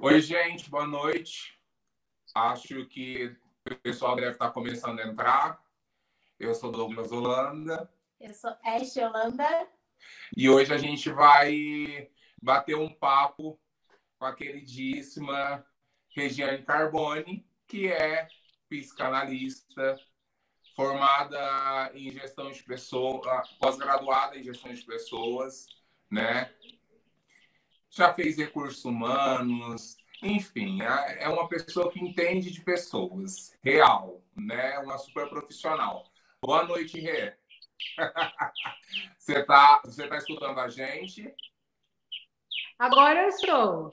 Oi, gente, boa noite. Acho que o pessoal deve estar começando a entrar. Eu sou Douglas Holanda. Eu sou Ashley Holanda. E hoje a gente vai bater um papo com a queridíssima Regiane Carboni, que é psicanalista, formada em gestão de pessoas, pós-graduada em gestão de pessoas, né? Já fez recursos humanos, enfim, é uma pessoa que entende de pessoas, real, né? Uma super profissional. Boa noite, Rê. Você tá escutando a gente? Agora eu estou.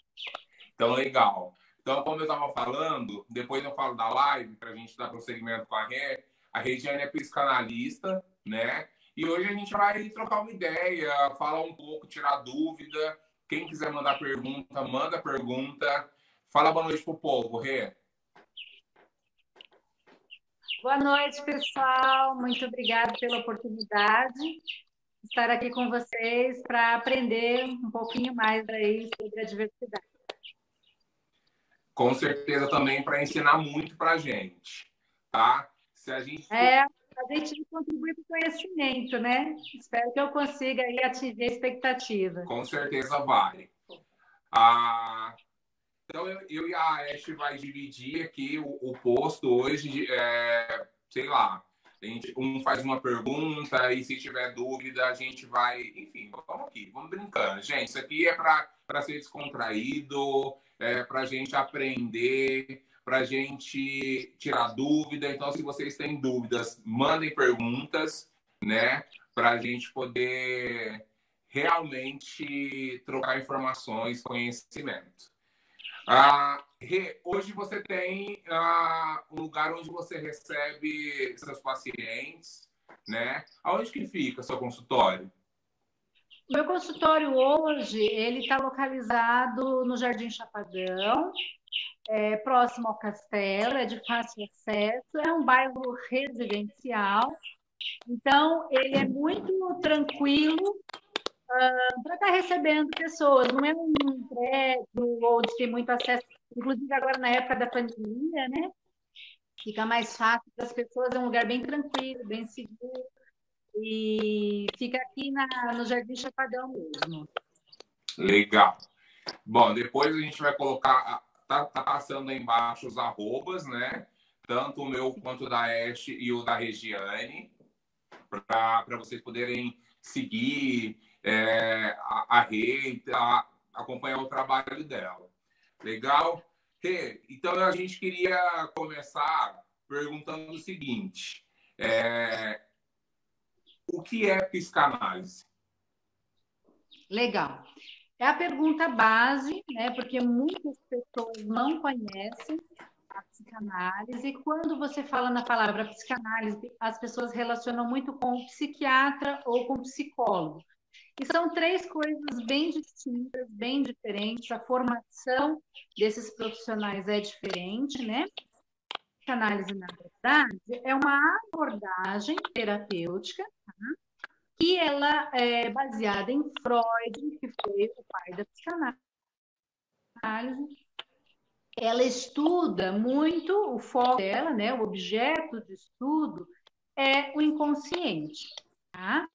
Então, legal. Então, como eu estava falando, depois eu falo da live, para a gente dar prosseguimento com a Rê. A Regiane é psicanalista, né? E hoje a gente vai trocar uma ideia, falar um pouco, tirar dúvida. Quem quiser mandar pergunta, manda pergunta. Fala boa noite pro povo, Rê. Boa noite, pessoal. Muito obrigada pela oportunidade de estar aqui com vocês para aprender um pouquinho mais aí sobre a diversidade. Com certeza também para ensinar muito para a gente, tá? Se a gente... A gente contribui para o conhecimento, né? Espero que eu consiga aí atingir a expectativa. Com certeza vai. Então, eu e a Ashley vai dividir aqui o posto hoje, sei lá, um faz uma pergunta e se tiver dúvida a gente vai... Enfim, vamos aqui, vamos brincando. Gente, isso aqui é para ser descontraído, para a gente aprender, para a gente tirar dúvida. Então, se vocês têm dúvidas, mandem perguntas, né? Para a gente poder realmente trocar informações, conhecimento. Hoje você tem um lugar onde você recebe seus pacientes, né? Aonde que fica o seu consultório? Meu consultório hoje, ele está localizado no Jardim Chapadão, próximo ao Castelo, é de fácil acesso, é um bairro residencial, então ele é muito tranquilo para estar recebendo pessoas, não é um prédio onde tem muito acesso, inclusive agora na época da pandemia, né? Fica mais fácil para as pessoas, é um lugar bem tranquilo, bem seguro, e fica aqui no Jardim Chapadão mesmo. Legal. Bom, depois a gente vai colocar, tá passando aí embaixo os arrobas, né? Tanto o meu quanto o da Ashley e o da Regiane, para vocês poderem seguir a Rê, acompanhar o trabalho dela. Legal? Rê, então a gente queria começar perguntando o seguinte: o que é psicanálise? Legal. É a pergunta base, né? Porque muitas pessoas não conhecem a psicanálise. E quando você fala na palavra psicanálise, as pessoas relacionam muito com o psiquiatra ou com o psicólogo. E são três coisas bem distintas, bem diferentes. A formação desses profissionais é diferente, né? A psicanálise, na verdade, é uma abordagem terapêutica, tá? Que ela é baseada em Freud, que foi o pai da psicanálise. Ela estuda muito, o foco dela, né, o objeto de estudo é o inconsciente. Tá?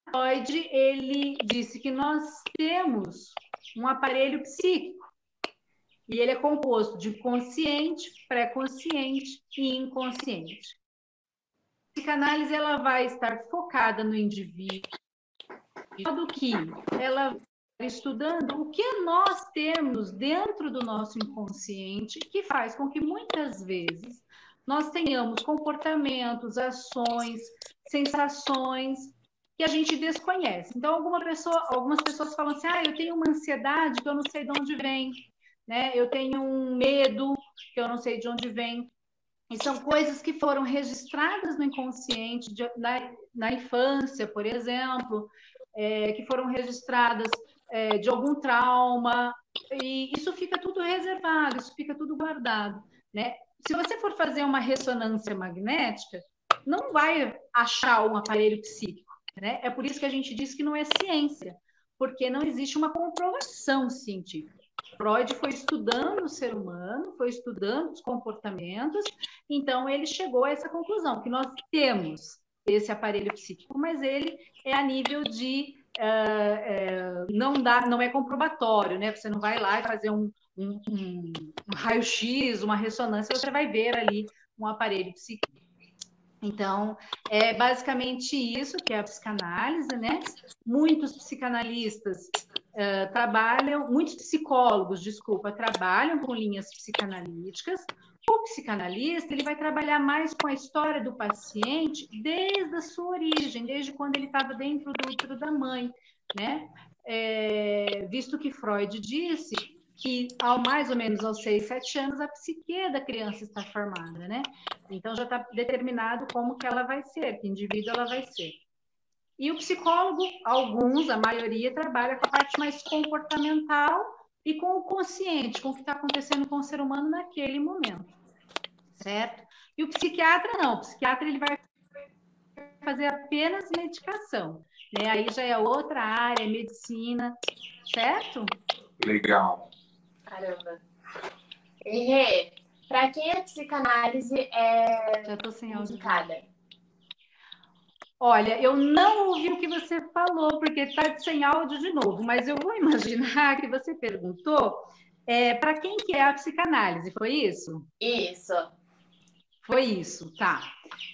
Freud, ele disse que nós temos um aparelho psíquico e ele é composto de consciente, pré-consciente e inconsciente. A psicanálise ela vai estar focada no indivíduo, de modo que ela vai estudando o que nós temos dentro do nosso inconsciente que faz com que muitas vezes nós tenhamos comportamentos, ações, sensações que a gente desconhece. Então, algumas pessoas falam assim, eu tenho uma ansiedade que eu não sei de onde vem, né? Eu tenho um medo que eu não sei de onde vem. E são coisas que foram registradas no inconsciente, na infância, por exemplo, que foram registradas de algum trauma, e isso fica tudo reservado, isso fica tudo guardado, né? Se você for fazer uma ressonância magnética, não vai achar um aparelho psíquico, né? É por isso que a gente diz que não é ciência, porque não existe uma comprovação científica. Freud foi estudando o ser humano, foi estudando os comportamentos, então ele chegou a essa conclusão, que nós temos esse aparelho psíquico, mas ele é a nível de não é comprobatório, né? Você não vai lá e fazer um raio-x, uma ressonância, você vai ver ali um aparelho psíquico. Então, é basicamente isso que é a psicanálise, né? Muitos psicanalistas muitos psicólogos, desculpa, trabalham com linhas psicanalíticas. O psicanalista, ele vai trabalhar mais com a história do paciente desde a sua origem, desde quando ele estava dentro do útero da mãe, né? Visto que Freud disse que mais ou menos aos 6, 7 anos a psique da criança está formada, né? Então já está determinado como que ela vai ser, que indivíduo ela vai ser. E o psicólogo, a maioria, trabalha com a parte mais comportamental e com o consciente, com o que está acontecendo com o ser humano naquele momento, certo? E o psiquiatra não, o psiquiatra ele vai fazer apenas medicação, né? Aí já é outra área, medicina, certo? Legal. Caramba. E Rê, para quem a psicanálise é Já tô sem áudio. indicada? Olha, eu não ouvi o que você falou, porque está sem áudio de novo, mas eu vou imaginar que você perguntou para quem que é a psicanálise, foi isso? Isso. Foi isso, tá.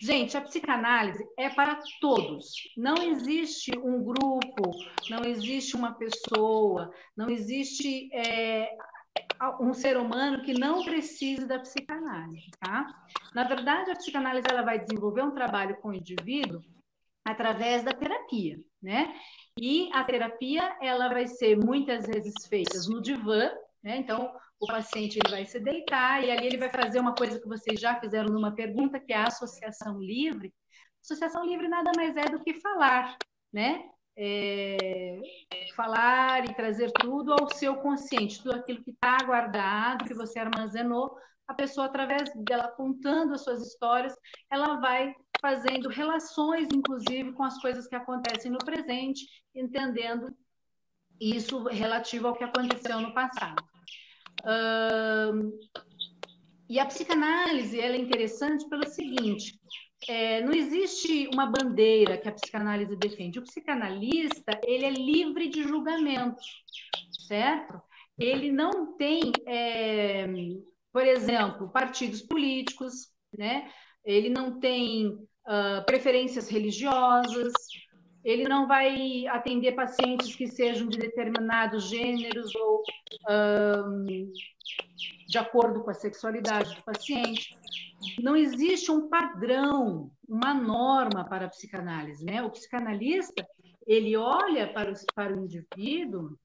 Gente, a psicanálise é para todos. Não existe um grupo, não existe uma pessoa, não existe um ser humano que não precise da psicanálise, tá? Na verdade, a psicanálise ela vai desenvolver um trabalho com o indivíduo através da terapia, né? E a terapia ela vai ser muitas vezes feita no divã, né? Então o paciente ele vai se deitar e ali ele vai fazer uma coisa que vocês já fizeram numa pergunta, que é a associação livre. Associação livre nada mais é do que falar, né? Falar e trazer tudo ao seu consciente, tudo aquilo que está guardado, que você armazenou, a pessoa, através dela contando as suas histórias, ela vai fazendo relações, inclusive, com as coisas que acontecem no presente, entendendo isso relativo ao que aconteceu no passado. E a psicanálise ela é interessante pelo seguinte: não existe uma bandeira que a psicanálise defende. O psicanalista ele é livre de julgamento, certo? Ele não tem, por exemplo, partidos políticos, né? Ele não tem preferências religiosas, ele não vai atender pacientes que sejam de determinados gêneros ou de acordo com a sexualidade do paciente. Não existe um padrão, uma norma para a psicanálise, né? O psicanalista, ele olha para o indivíduo,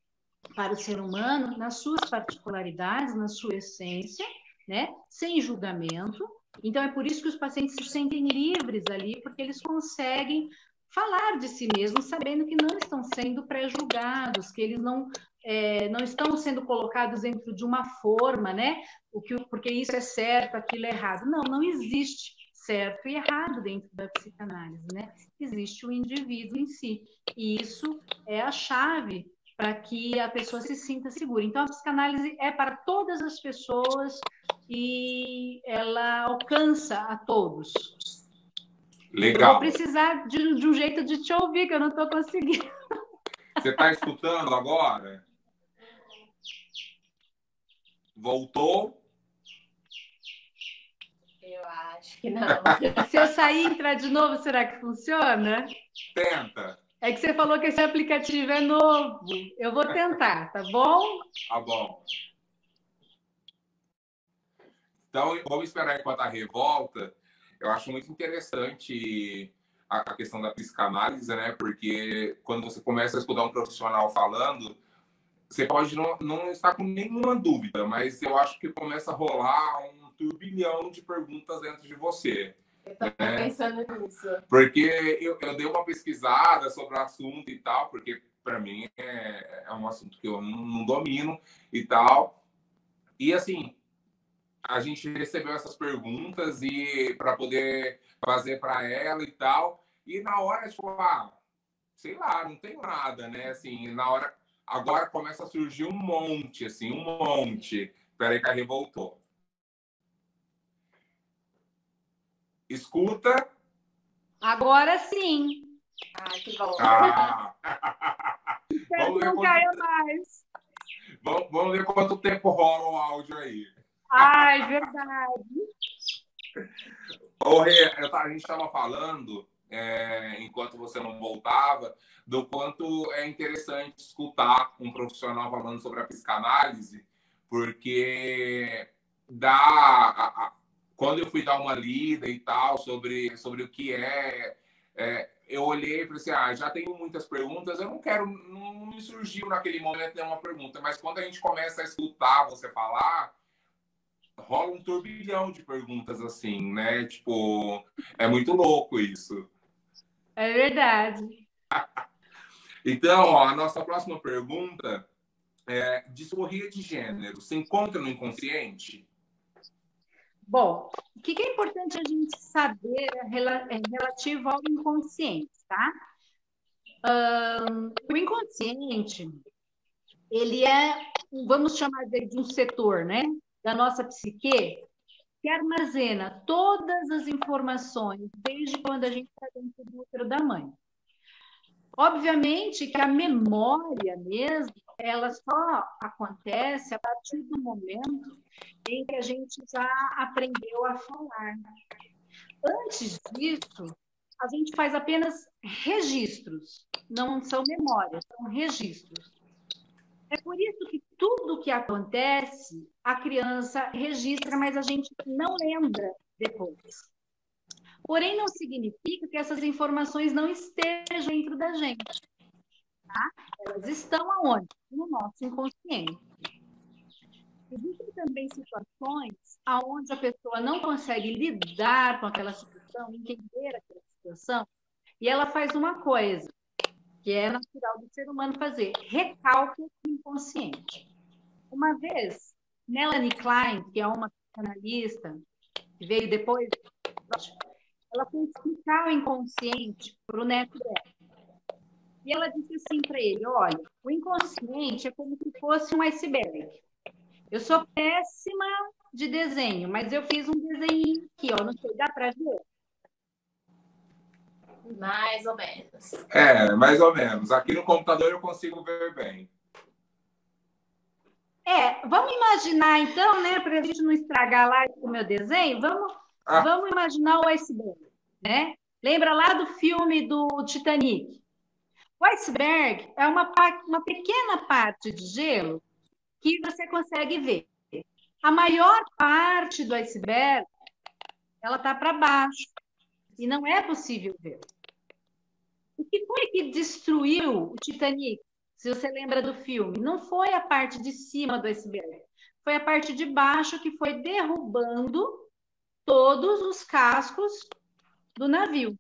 para o ser humano, nas suas particularidades, na sua essência, né? Sem julgamento. Então, é por isso que os pacientes se sentem livres ali, porque eles conseguem falar de si mesmos, sabendo que não estão sendo pré-julgados, que eles não estão sendo colocados dentro de uma forma, né? Porque isso é certo, aquilo é errado. Não existe certo e errado dentro da psicanálise, né? Existe o indivíduo em si. E isso é a chave para que a pessoa se sinta segura. Então, a psicanálise é para todas as pessoas e ela alcança a todos. Legal. Eu vou precisar de um jeito de te ouvir, que eu não estou conseguindo. Você está escutando agora? Voltou? Eu acho que não. Se eu sair e entrar de novo, será que funciona? Tenta. É que você falou que esse aplicativo é novo. Eu vou tentar, tá bom? Tá bom. Então, vamos esperar enquanto a revolta. Eu acho muito interessante a questão da psicanálise, né? Porque quando você começa a estudar um profissional falando, você pode não estar com nenhuma dúvida, mas eu acho que começa a rolar um turbilhão de perguntas dentro de você. Eu tô pensando nisso. Porque eu dei uma pesquisada sobre o assunto e tal, porque para mim é um assunto que eu não domino e tal. E assim, a gente recebeu essas perguntas e para poder fazer para ela e tal. E na hora, tipo, sei lá, não tem nada, né? Assim, na hora Agora começa a surgir um monte, assim, um monte. Peraí que a Rê voltou. Escuta. Agora sim. Ah, que bom. Ah. Vamos ver Não caia mais. Vamos ver quanto tempo rola o áudio aí. Ai, verdade. Ô, Rê, a gente estava falando, enquanto você não voltava, do quanto é interessante escutar um profissional falando sobre a psicanálise, porque quando eu fui dar uma lida e tal sobre o que eu olhei e falei assim, já tenho muitas perguntas, não me surgiu naquele momento nenhuma pergunta, mas quando a gente começa a escutar você falar, rola um turbilhão de perguntas assim, né? Tipo, é muito louco isso. É verdade. Então, ó, a nossa próxima pergunta é: disforria de gênero se encontra no inconsciente? Bom, o que é importante a gente saber relativo ao inconsciente, tá? O inconsciente, ele vamos chamar de um setor, né, da nossa psique, que armazena todas as informações desde quando a gente está dentro do útero da mãe. Obviamente que a memória mesmo, ela só acontece a partir do momento em que a gente já aprendeu a falar. Antes disso, a gente faz apenas registros, não são memórias, são registros. É por isso que tudo que acontece, a criança registra, mas a gente não lembra depois. Porém, não significa que essas informações não estejam dentro da gente. Tá? Elas estão aonde? No nosso inconsciente. Existem também situações onde a pessoa não consegue lidar com aquela situação, entender aquela situação, e ela faz uma coisa, que é natural do ser humano fazer, recálculo inconsciente. Uma vez, Melanie Klein, que é uma psicanalista, que veio depois, ela foi explicar o inconsciente para o neto dela. E ela disse assim para ele, olha, o inconsciente é como se fosse um iceberg. Eu sou péssima de desenho, mas eu fiz um desenho aqui, ó, não sei, dá para ver? Mais ou menos. Mais ou menos. Aqui no computador eu consigo ver bem. Vamos imaginar então, né, para a gente não estragar lá o meu desenho, vamos imaginar o iceberg, né? Lembra lá do filme do Titanic? O iceberg é uma pequena parte de gelo que você consegue ver. A maior parte do iceberg, ela está para baixo e não é possível ver. O que foi que destruiu o Titanic? Se você lembra do filme, não foi a parte de cima do iceberg, foi a parte de baixo que foi derrubando todos os cascos do navio.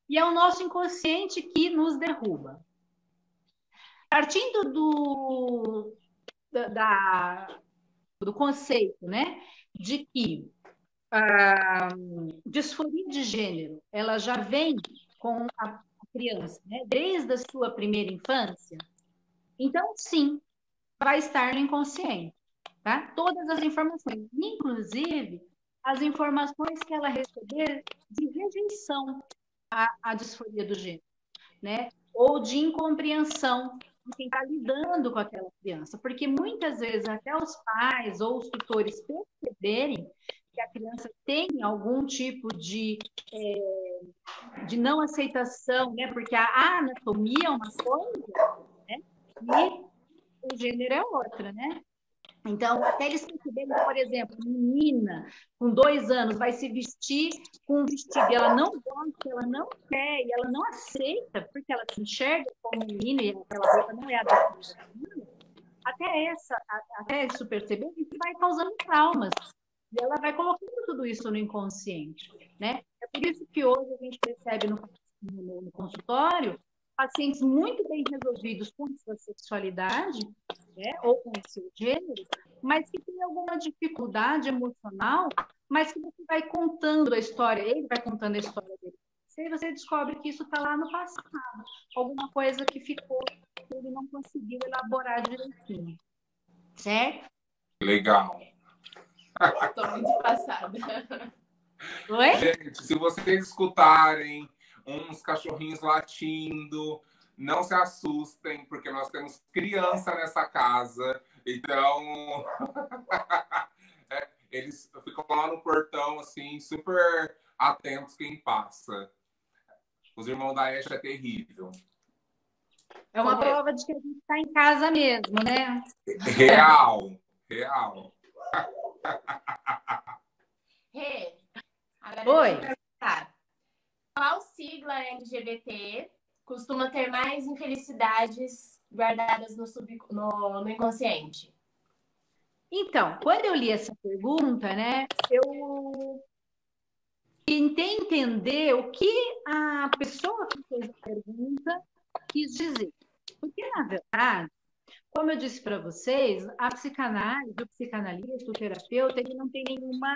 E é o nosso inconsciente que nos derruba. Partindo do conceito, né, de que a disforia de gênero, ela já vem com a criança, né, desde a sua primeira infância, então, sim, vai estar no inconsciente, tá? Todas as informações, inclusive as informações que ela receber de rejeição à disforia do gênero, né? Ou de incompreensão de quem está lidando com aquela criança, porque muitas vezes até os pais ou os tutores perceberem que a criança tem algum tipo de não aceitação, né? Porque a anatomia é uma coisa, né? E o gênero é outra, né? Então, até eles perceberem, por exemplo, menina com 2 anos vai se vestir com um vestido e ela não gosta, ela não quer, e ela não aceita, porque ela se enxerga como menina e aquela roupa não é adequada. Até isso perceber, isso vai causando traumas. E ela vai colocando tudo isso no inconsciente, né? É por isso que hoje a gente percebe no consultório pacientes muito bem resolvidos com sua sexualidade, né, ou com o seu gênero, mas que tem alguma dificuldade emocional, mas que você vai contando a história, ele vai contando a história dele. E você descobre que isso está lá no passado, alguma coisa que ficou que ele não conseguiu elaborar direitinho. Certo? Legal. Tô muito passada. Oi? Gente, se vocês escutarem uns cachorrinhos latindo, não se assustem, porque nós temos criança nessa casa. Então, eles ficam lá no portão, assim, super atentos quem passa. Os irmãos da Ashe é terrível. É uma prova de que a gente está em casa mesmo, né? Real, real. Rê, agora Oi. deixa eu perguntar. Qual sigla LGBT costuma ter mais infelicidades guardadas no inconsciente? Então, quando eu li essa pergunta, né, eu tentei entender o que a pessoa que fez a pergunta quis dizer. Porque, na verdade, como eu disse para vocês, a psicanálise, o psicanalista, o terapeuta, ele não tem nenhuma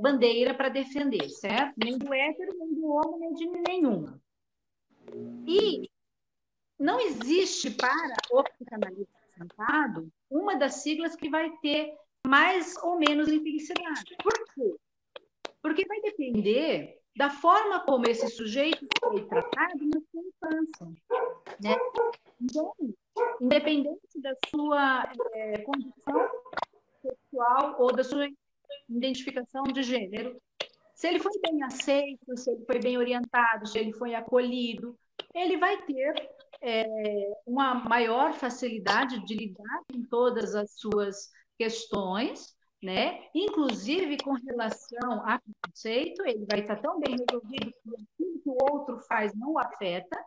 bandeira para defender, certo? Nem do hétero, nem do homem, nem de nenhuma. E não existe para o psicanalista sentado uma das siglas que vai ter mais ou menos infelicidade. Por quê? Porque vai depender da forma como esse sujeito foi tratado na sua infância, né? Então, independente da sua condição sexual ou da sua identificação de gênero, se ele foi bem aceito, se ele foi bem orientado, se ele foi acolhido, ele vai ter uma maior facilidade de lidar com todas as suas questões, né? Inclusive com relação a preconceito, ele vai estar tão bem resolvido que aquilo que o outro faz não o afeta.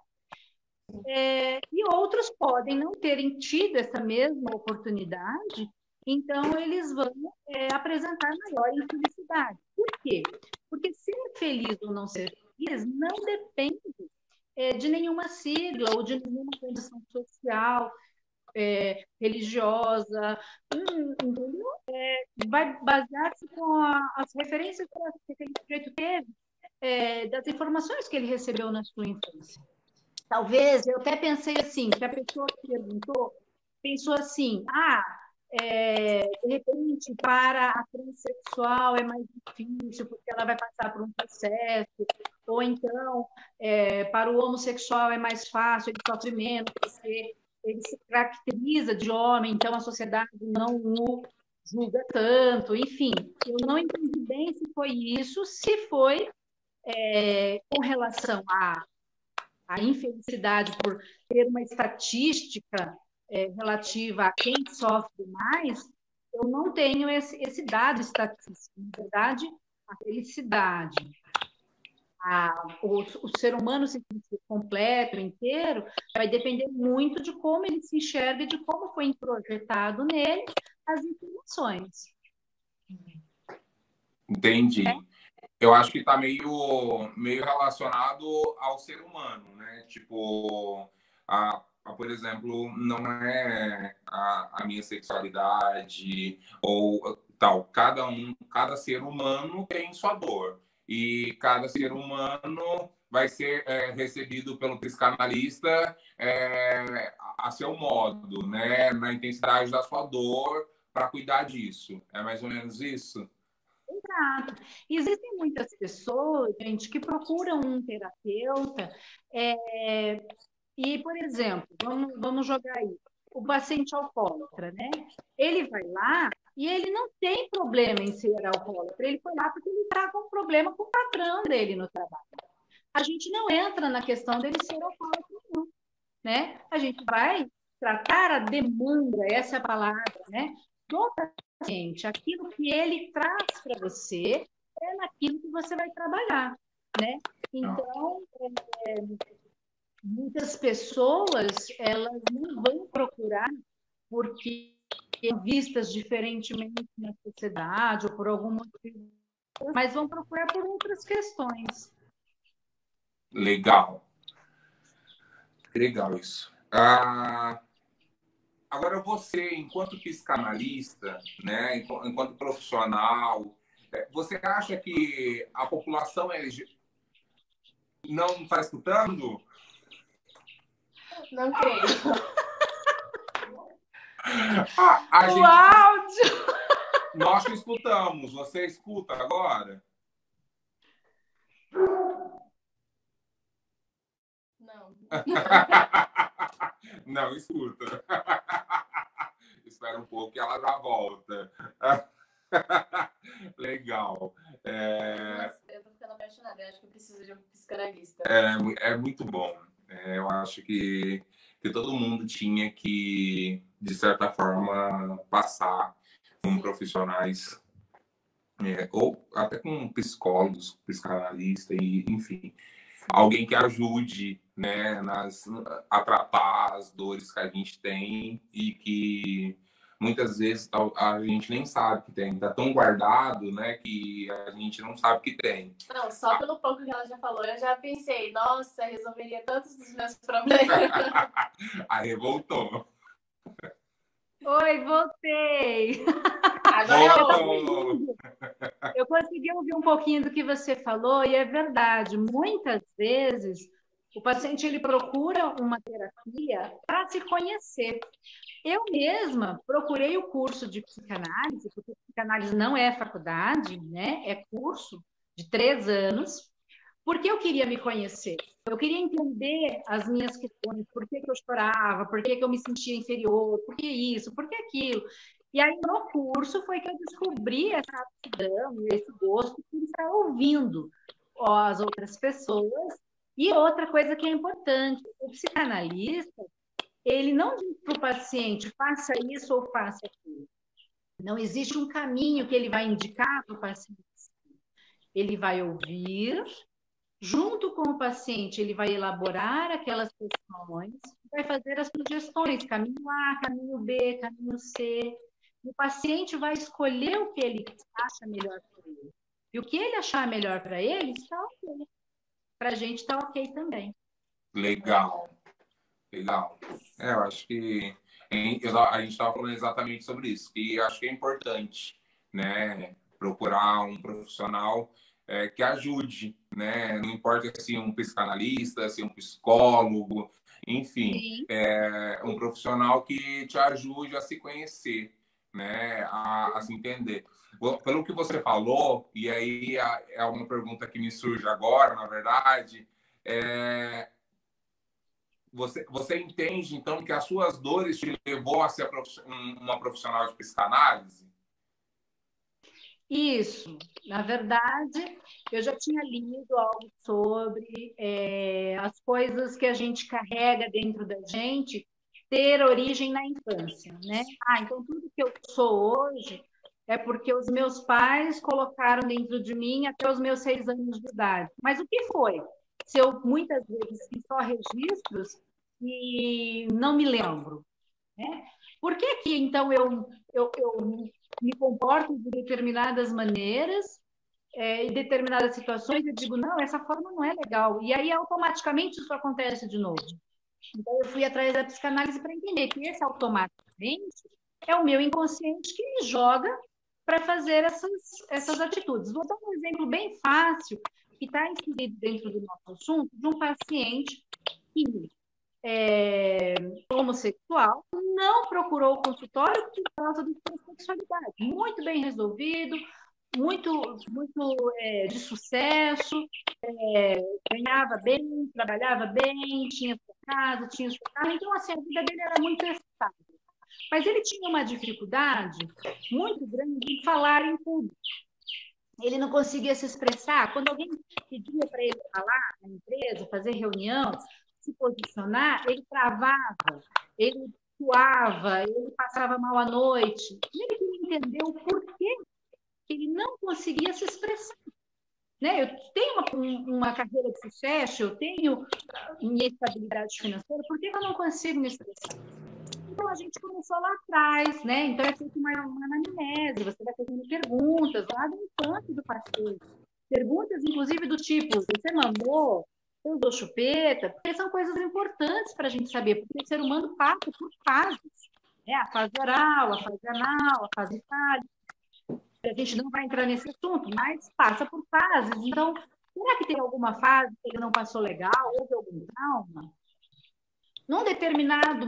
E outros podem não terem tido essa mesma oportunidade, então eles vão apresentar maior infelicidade. Por quê? Porque ser feliz ou não ser feliz não depende de nenhuma sigla ou de nenhuma condição social, religiosa, entendeu? Vai basear-se com as referências que aquele sujeito teve, das informações que ele recebeu na sua infância. Talvez, eu até pensei assim, que a pessoa que perguntou, pensou assim, de repente, para a transexual é mais difícil, porque ela vai passar por um processo, ou então, para o homossexual é mais fácil, ele sofre menos, porque ele se caracteriza de homem, então a sociedade não o julga tanto, enfim. Eu não entendi bem se foi isso, se foi com relação a infelicidade por ter uma estatística relativa a quem sofre mais, eu não tenho esse dado estatístico. Na verdade, a felicidade, o ser humano se sentir completo, inteiro, vai depender muito de como ele se enxerga e de como foi introjetado nele as informações. Entendi. Eu acho que está meio relacionado ao ser humano, né? Tipo, por exemplo, não é a minha sexualidade ou tal. Cada ser humano tem sua dor. E cada ser humano vai ser recebido pelo psicanalista a seu modo, né? Na intensidade da sua dor para cuidar disso. É mais ou menos isso? Exato. Existem muitas pessoas, gente, que procuram um terapeuta e, por exemplo, vamos jogar aí, o paciente alcoólatra, né? Ele vai lá e ele não tem problema em ser alcoólatra, ele foi lá porque ele está com um problema com o patrão dele no trabalho. A gente não entra na questão dele ser alcoólatra, não, né? A gente vai tratar a demanda, essa é a palavra, né? Do paciente, aquilo que ele traz para você é naquilo que você vai trabalhar, né? Então, muitas pessoas, elas não vão procurar porque são vistas diferentemente na sociedade ou por algum motivo, mas vão procurar por outras questões. Legal. Legal isso. Agora você, enquanto psicanalista, né, enquanto profissional, você acha que a população LGBT não está escutando? Não creio. A O gente, áudio! nós te escutamos. Você escuta agora? Não. Não escuta. Espera um pouco que ela já volta. Legal. Nossa, eu tô ficando apaixonada. Eu acho que eu preciso de um psicanalista. É muito bom. Eu acho que todo mundo tinha que, de certa forma, passar com Sim. profissionais, ou até com psicólogos, psicanalistas, e, enfim, alguém que ajude, né, a tratar as dores que a gente tem e que muitas vezes a gente nem sabe que tem, tá tão guardado, né, que a gente não sabe que tem. Não, só pelo pouco que ela já falou, eu já pensei, nossa, resolveria tantos dos meus problemas. Aí voltou. Oi, voltei! Agora Voltou. Eu consegui ouvir um pouquinho do que você falou e é verdade. Muitas vezes o paciente ele procura uma terapia para se conhecer. Eu mesma procurei o curso de psicanálise, porque psicanálise não é faculdade, né? É curso de 3 anos, porque eu queria me conhecer. Eu queria entender as minhas questões, por que eu chorava, por que eu me sentia inferior, por que isso, por que aquilo. E aí, no curso, foi que eu descobri essa aptidão, esse gosto por estar ouvindo as outras pessoas. E outra coisa que é importante, o psicanalista, ele não diz para o paciente, faça isso ou faça aquilo. Não existe um caminho que ele vai indicar para o paciente. Ele vai ouvir, junto com o paciente, ele vai elaborar aquelas questões, vai fazer as sugestões, caminho A, caminho B, caminho C. O paciente vai escolher o que ele acha melhor para ele. E o que ele achar melhor para ele, está ok. Para a gente está ok também. Legal. Legal. Eu acho que a gente estava falando exatamente sobre isso, que eu acho que é importante, né, procurar um profissional que ajude, né? Não importa se um psicanalista, se um psicólogo, enfim, Sim. Um profissional que te ajude a se conhecer, né, a se entender. Pelo que você falou, e aí é uma pergunta que me surge agora, na verdade, você entende, então, que as suas dores te levou a ser uma profissional de psicanálise? Isso. Na verdade, eu já tinha lido algo sobre as coisas que a gente carrega dentro da gente ter origem na infância, né? Então tudo que eu sou hoje é porque os meus pais colocaram dentro de mim até os meus 6 anos de idade. Mas o que foi? Se eu muitas vezes fiz só registros e não me lembro, né? Por que que então eu me comporto de determinadas maneiras, em determinadas situações, eu digo, não, essa forma não é legal. E aí, automaticamente, isso acontece de novo. Então, eu fui atrás da psicanálise para entender que esse automaticamente é o meu inconsciente que me joga para fazer essas atitudes. Vou dar um exemplo bem fácil, que está inserido dentro do nosso assunto, de um paciente que homossexual, não procurou o consultório por causa da sua sexualidade. Muito bem resolvido, muito de sucesso, ganhava bem, trabalhava bem, tinha sua casa, tinha seu carro. Então, assim, a vida dele era muito estável. Mas ele tinha uma dificuldade muito grande em falar em público. Ele não conseguia se expressar. Quando alguém pedia para ele falar na empresa, fazer reunião, se posicionar, ele travava, ele suava, ele passava mal à noite. E ele queria entender o porquê que ele não conseguia se expressar. Né? Eu tenho uma carreira de sucesso, eu tenho minha estabilidade financeira, por que eu não consigo me expressar? Então, a gente começou lá atrás, né? Então, é feito uma anamnese, você vai fazendo perguntas lá do infância do paciente. Perguntas, inclusive, do tipo, você mamou? Você usou chupeta? Porque são coisas importantes para a gente saber, porque o ser humano passa por fases. Né? A fase oral, a fase anal, a fase fálica. A gente não vai entrar nesse assunto, mas passa por fases. Então, será que tem alguma fase que ele não passou legal? Houve algum trauma? Numa determinada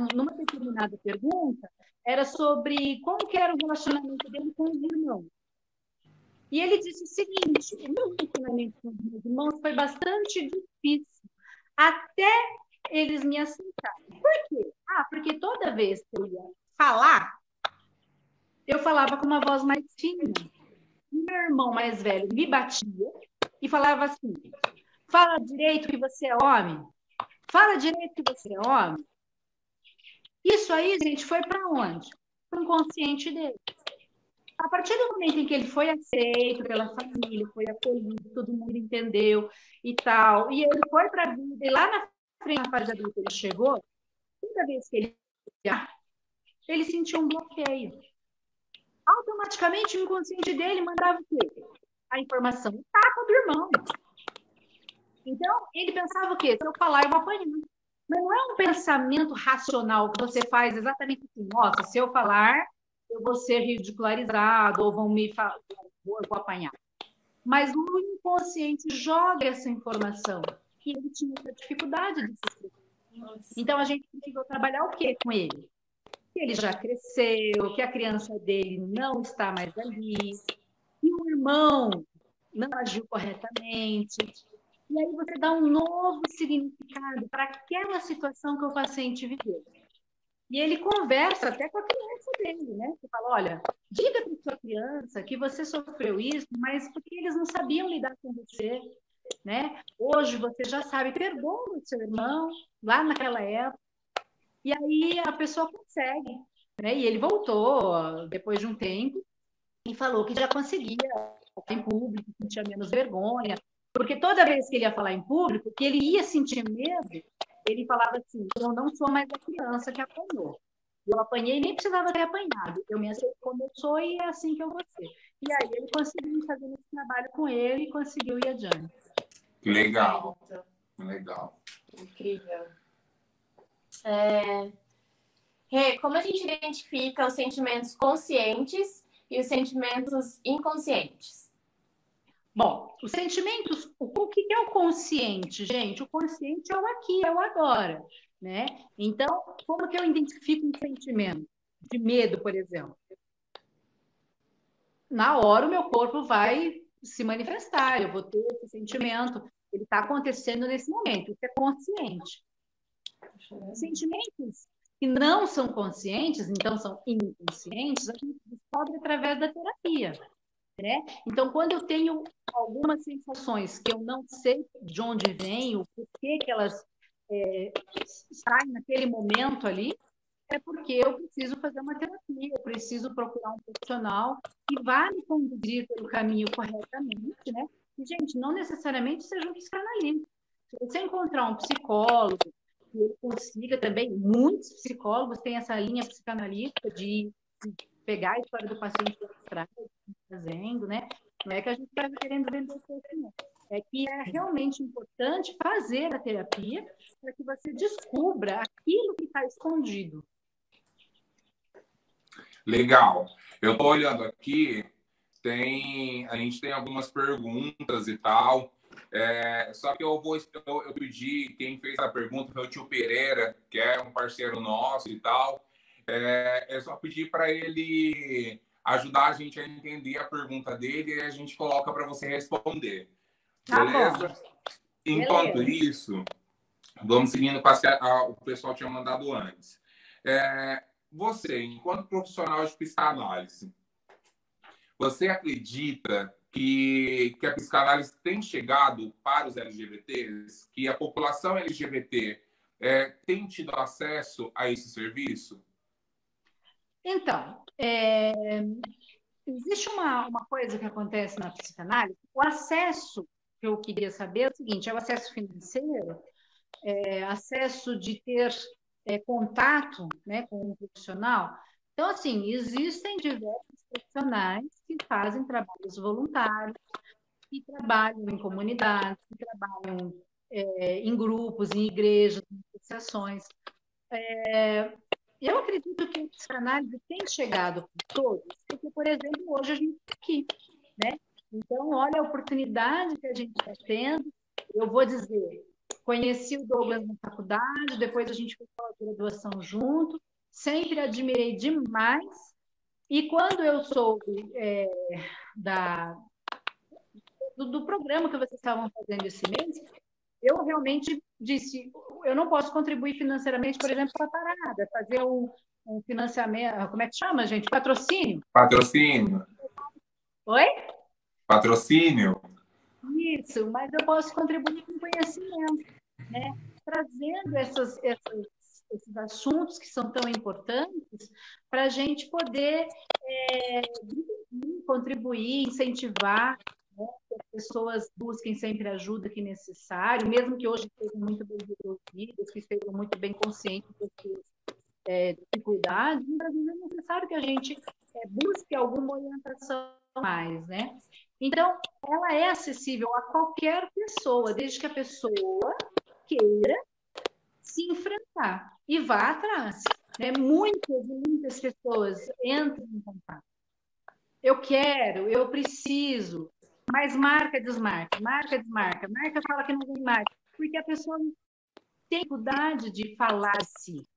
pergunta, era sobre como que era o relacionamento dele com os irmãos. E ele disse o seguinte: o meu relacionamento com os meus irmãos foi bastante difícil, até eles me aceitarem. Por quê? Porque toda vez que eu ia falar, eu falava com uma voz mais fina. Meu irmão mais velho me batia e falava assim: fala direito que você é homem. Fala direito que você é homem. Isso aí, gente, foi para onde? Para o inconsciente dele. A partir do momento em que ele foi aceito pela família, foi acolhido, todo mundo entendeu e tal, e ele foi para a vida, e lá na frente, na fase adulta, ele chegou, toda vez que ele sentiu um bloqueio. Automaticamente, o inconsciente dele mandava o quê? A informação, o tapa do irmão. Então, ele pensava o quê? Se eu falar, eu vou apanhar. Mas não é um pensamento racional que você faz exatamente assim: nossa, se eu falar, eu vou ser ridicularizado, ou vão me falar, eu vou apanhar. Mas o inconsciente joga essa informação. E ele tinha essa dificuldade de se expressar. Então, a gente precisou trabalhar o quê com ele? Que ele já cresceu, que a criança dele não está mais ali, que o irmão não agiu corretamente. E aí você dá um novo significado para aquela situação que o paciente viveu. E ele conversa até com a criança dele, né? Você fala: olha, diga para sua criança que você sofreu isso, mas porque eles não sabiam lidar com você, né? Hoje você já sabe, perdoa o seu irmão, lá naquela época. E aí a pessoa consegue, né? E ele voltou depois de um tempo e falou que já conseguia falar em público, sentia menos vergonha, porque toda vez que ele ia falar em público, que ele ia sentir medo, ele falava assim: eu não sou mais a criança que apanhou. Eu apanhei e nem precisava ter apanhado. Eu me aceito como eu sou e é assim que eu vou ser. E aí ele conseguiu fazer esse trabalho com ele e conseguiu ir adiante. Legal. Legal. Incrível. Como a gente identifica os sentimentos conscientes e os sentimentos inconscientes? Bom, os sentimentos, o que é o consciente, gente? O consciente é o aqui, é o agora, né? Então, como que eu identifico um sentimento de medo, por exemplo? Na hora o meu corpo vai se manifestar, eu vou ter esse sentimento, ele está acontecendo nesse momento, isso é consciente. Sentimentos que não são conscientes, então são inconscientes, a gente descobre através da terapia, né? Então, quando eu tenho algumas sensações que eu não sei de onde vêm, o porquê que elas saem naquele momento ali, é porque eu preciso fazer uma terapia, eu preciso procurar um profissional que vá me conduzir pelo caminho corretamente, né? E, gente, não necessariamente seja um psicanalista. Se você encontrar um psicólogo, que ele consiga também, muitos psicólogos têm essa linha psicanalítica de pegar a história do paciente por trás, fazendo, né? Não é que a gente está querendo vender o conhecimento. É que é realmente importante fazer a terapia para que você descubra aquilo que está escondido. Legal. Eu estou olhando aqui, a gente tem algumas perguntas e tal. Só que eu pedi, quem fez a pergunta foi o tio Pereira, que é um parceiro nosso e tal. Eu só pedi para ele ajudar a gente a entender a pergunta dele e a gente coloca para você responder. Beleza? Tá bom. Enquanto Beleza. isso, vamos seguindo com as que o pessoal tinha mandado antes. Você, enquanto profissional de psicanálise, você acredita que a psicanálise tem chegado para os LGBTs? Que a população LGBT tem tido acesso a esse serviço? Então, existe uma coisa que acontece na psicanálise. O acesso, que eu queria saber, é o seguinte: é o acesso financeiro, acesso de ter contato, né, com um profissional. Então, assim, existem diversos profissionais que fazem trabalhos voluntários, que trabalham em comunidades, que trabalham em grupos, em igrejas, em associações. Eu acredito que a psicanálise tem chegado para todos, porque, por exemplo, hoje a gente está aqui, né? Então, olha a oportunidade que a gente está tendo. Eu vou dizer, conheci o Douglas na faculdade, depois a gente fez a graduação junto, sempre admirei demais. E quando eu soube do programa que vocês estavam fazendo esse mês, eu realmente disse, eu não posso contribuir financeiramente, por exemplo, para a parada, fazer um financiamento, como é que chama, gente? Patrocínio? Patrocínio. Oi? Patrocínio. Isso, mas eu posso contribuir com conhecimento, né? Trazendo esses assuntos que são tão importantes para a gente poder contribuir, incentivar, né? Que as pessoas busquem sempre a ajuda que é necessário, mesmo que hoje estejam muito bem resolvidas, que estejam muito bem conscientes das suas dificuldades, mas às vezes é necessário que a gente busque alguma orientação mais, né? Então, ela é acessível a qualquer pessoa, desde que a pessoa queira se enfrentar e vá atrás. Né? Muitas pessoas entram em contato. Eu quero, eu preciso, mas marca, desmarca, marca, desmarca, marca, fala que não vem mais, porque a pessoa tem dificuldade de falar-se.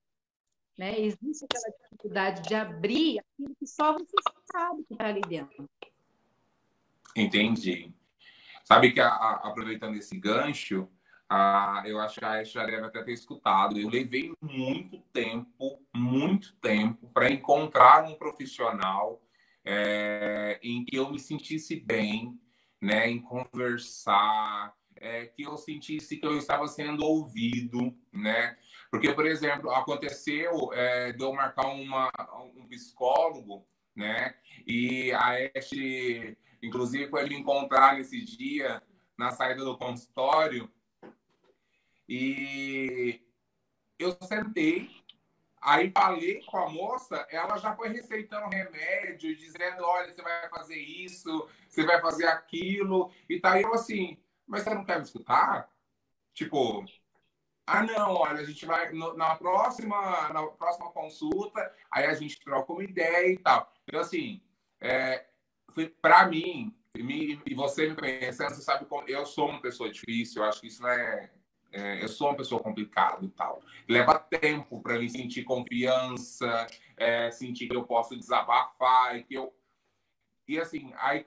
Né? Existe aquela dificuldade de abrir aquilo que só você sabe que está ali dentro. Entendi. Sabe que, aproveitando esse gancho, eu acho que a Aisha já deve até ter escutado. Eu levei muito tempo, para encontrar um profissional em que eu me sentisse bem, né, em conversar, que eu sentisse que eu estava sendo ouvido, né? Porque, por exemplo, aconteceu de eu marcar um psicólogo, né? E a Aisha, inclusive, foi me encontrar nesse dia, na saída do consultório, e eu sentei, aí falei com a moça, ela já foi receitando remédio, dizendo, olha, você vai fazer isso, você vai fazer aquilo, e tá eu assim, mas você não quer me escutar? Tipo, não, olha, a gente vai na próxima consulta, aí a gente troca uma ideia e tal. Então, assim, para mim, e você me conhecendo, você sabe como eu sou uma pessoa difícil, eu acho que isso não eu sou uma pessoa complicada e tal. Leva tempo para mim sentir confiança, sentir que eu posso desabafar e assim, aí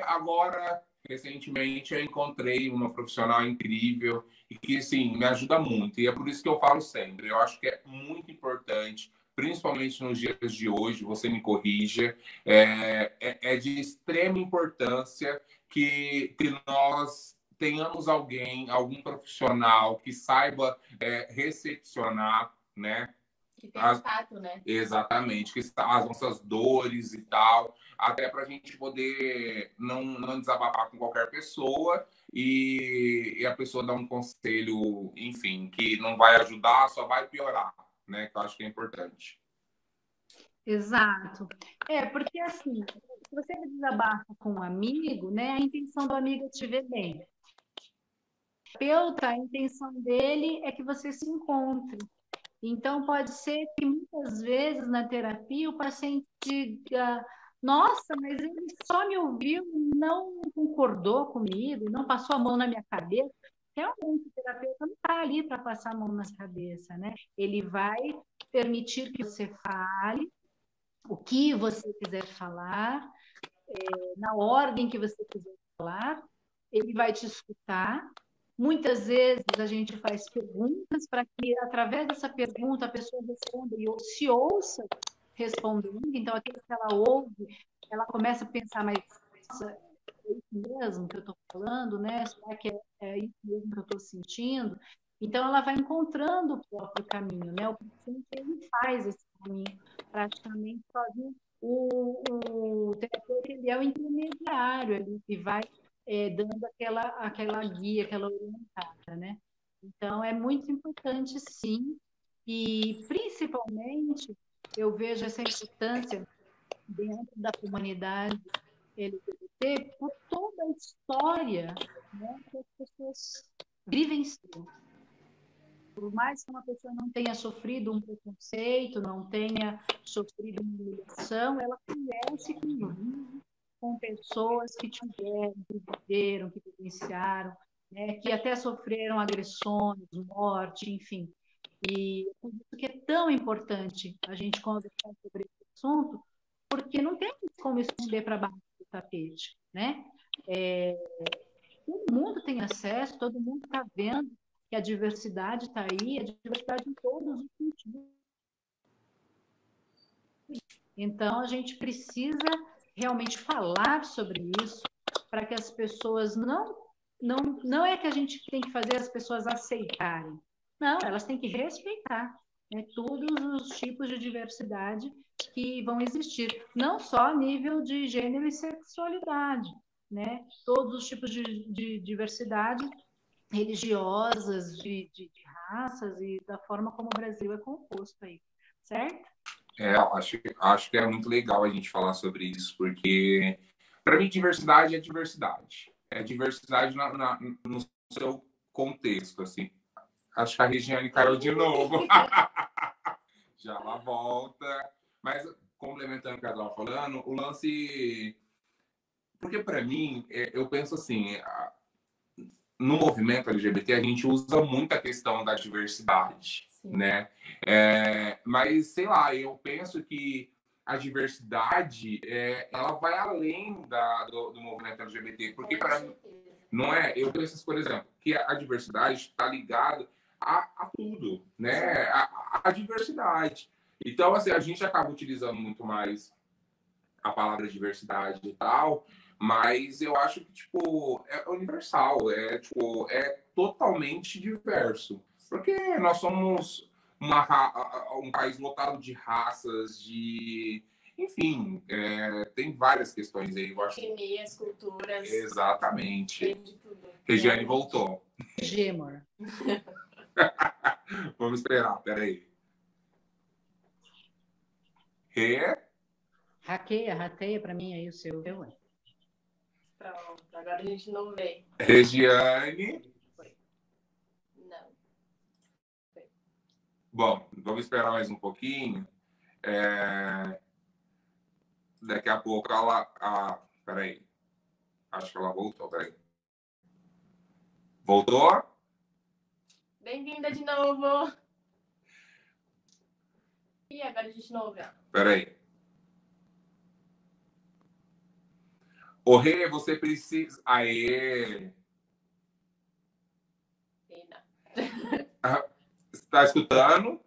agora, recentemente, eu encontrei uma profissional incrível e que, assim, me ajuda muito. E é por isso que eu falo sempre. Eu acho que é muito importante, principalmente nos dias de hoje, você me corrija, é de extrema importância que nós tenhamos algum profissional que saiba recepcionar, né? Que tem um tato, né? Exatamente, que está as nossas dores e tal, até para a gente poder não desabafar com qualquer pessoa e a pessoa dar um conselho, enfim, que não vai ajudar, só vai piorar, né? Que eu acho que é importante. Exato. Porque assim, se você desabafa com um amigo, né, a intenção do amigo é te ver bem. O terapeuta, a intenção dele é que você se encontre. Então, pode ser que muitas vezes na terapia o paciente diga: nossa, mas ele só me ouviu, não concordou comigo, não passou a mão na minha cabeça. Realmente, o terapeuta não está ali para passar a mão na cabeça, né? Ele vai permitir que você fale o que você quiser falar, na ordem que você quiser falar, ele vai te escutar. Muitas vezes a gente faz perguntas para que, através dessa pergunta, a pessoa responda e se ouça respondendo. Então, aquilo que ela ouve, ela começa a pensar, mas nossa, é isso mesmo que eu estou falando, né? Será que é isso mesmo que eu estou sentindo? Então, ela vai encontrando o próprio caminho, né? O paciente, ele faz esse caminho praticamente sozinho. O terapeuta, ele é o intermediário ali, que vai dando aquela guia, aquela orientada, né? Então, é muito importante, sim, e principalmente eu vejo essa importância dentro da comunidade LGBT por toda a história, né, que as pessoas vivenciam. Por mais que uma pessoa não tenha sofrido um preconceito, não tenha sofrido uma humilhação, ela conhece, convive com pessoas que tiveram, que viveram, que vivenciaram, né, que até sofreram agressões, morte, enfim. E por isso que é tão importante a gente conversar sobre esse assunto, porque não tem como esconder para baixo do tapete, né? Todo mundo tem acesso, todo mundo está vendo que a diversidade está aí, a diversidade em todos os sentidos. Então, a gente precisa realmente falar sobre isso para que as pessoas não é que a gente tem que fazer as pessoas aceitarem. Não, elas têm que respeitar, né, todos os tipos de diversidade que vão existir, não só a nível de gênero e sexualidade, né? Todos os tipos de diversidade religiosas, de raças e da forma como o Brasil é composto aí, certo? Acho que é muito legal a gente falar sobre isso, porque para mim diversidade é diversidade. É diversidade no seu contexto, assim. Acho que a Regiane caiu de novo. Já ela volta. Mas, complementando o que ela estava falando, o lance... Porque, para mim, eu penso assim, no movimento LGBT, a gente usa muito a questão da diversidade, sim, né? Mas, sei lá, eu penso que a diversidade, ela vai além do movimento LGBT, porque para mim, não é? Eu penso, por exemplo, que a diversidade está ligada a tudo, né? A diversidade. Então, assim, a gente acaba utilizando muito mais a palavra diversidade e tal, mas eu acho que, tipo, é universal, tipo, é totalmente diverso. Porque nós somos um país lotado de raças, enfim, tem várias questões aí, eu acho. Etnias, culturas. Exatamente. Tem de tudo. Regiane voltou. Gemor. Vamos esperar, peraí. Rateia para mim aí o seu. Pronto, agora a gente não vê. Regiane. Não. Bom, vamos esperar mais um pouquinho. Daqui a pouco ela... peraí. Acho que ela voltou, peraí. Voltou? Bem-vinda de novo. E agora a gente não ouve. Peraí. Ô, Rê, você precisa... Aê! Está escutando?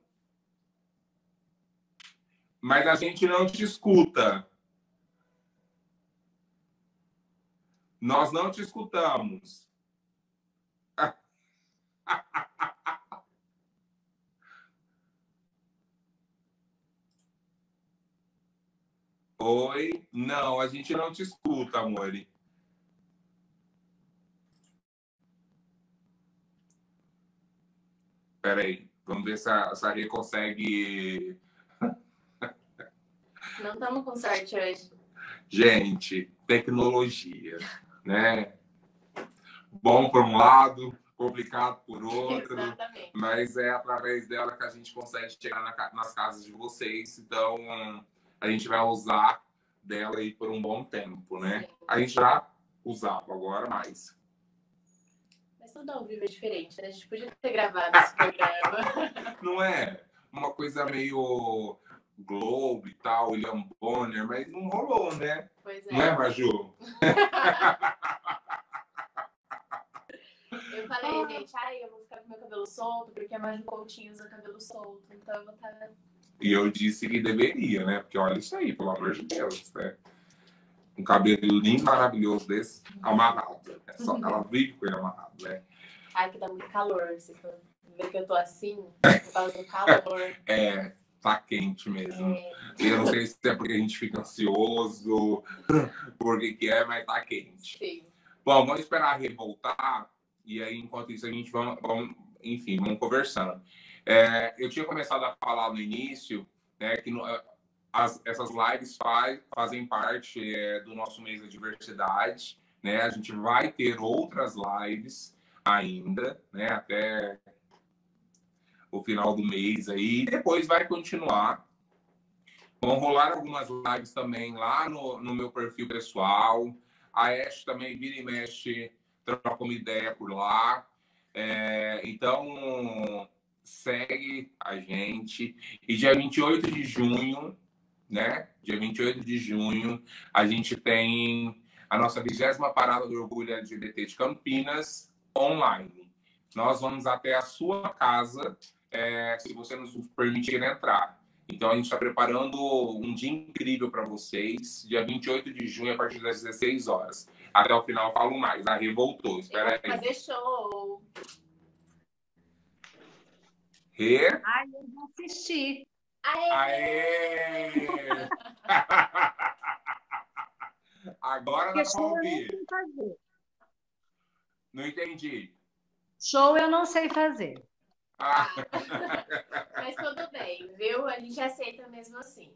Mas a gente não te escuta. Nós não te escutamos. Oi? Não, a gente não te escuta, amor. Peraí, vamos ver se a Rê consegue... Não estamos com sorte hoje. Gente, tecnologia, né? Bom por um lado, complicado por outro. Exatamente. Mas é através dela que a gente consegue chegar nas casas de vocês. Então, a gente vai usar dela aí por um bom tempo, né? Sim. A gente já usava, agora mais. Mas tudo ao vivo é diferente, né? A gente podia ter gravado esse programa. Não é? Uma coisa meio Globo e tal, William Bonner, mas não rolou, né? Pois é. Não é, Maju? Eu falei, gente, eu vou ficar com meu cabelo solto, porque a Maju Coutinho usa cabelo solto, então eu vou estar... E eu disse que deveria, né? Porque olha isso aí, pelo amor de Deus, né? Um cabelo lindo, maravilhoso desse, amarrado. Ela vive com ele amarrado, né? Ai, que dá muito calor. Vocês estão vendo que eu tô assim, por causa do calor. Tá quente mesmo. Eu não sei se é porque a gente fica ansioso, porque mas tá quente. Sim. Bom, vamos esperar a Rê voltar. E aí, enquanto isso, a gente vamos conversando. Eu tinha começado a falar no início, né, que essas lives fazem parte do nosso mês da diversidade, né? A gente vai ter outras lives ainda, né, até o final do mês aí. Depois vai continuar. Vão rolar algumas lives também lá no meu perfil pessoal. A Ash também vira e mexe, troca uma ideia por lá. Então, segue a gente. E dia 28 de junho, né? Dia 28 de junho, a gente tem a nossa 20ª Parada do Orgulho LGBT de Campinas online. Nós vamos até a sua casa, se você nos permitir entrar. Então, a gente está preparando um dia incrível para vocês, dia 28 de junho, a partir das 16 horas. Até o final eu falo mais. A Rê voltou, espera aí. Fazer show. Rê? Ai, eu vou assistir. Aê! Agora dá Porque para show eu não ouvir. sei fazer. Não entendi. Show eu não sei fazer. Mas tudo bem, viu? A gente aceita mesmo assim.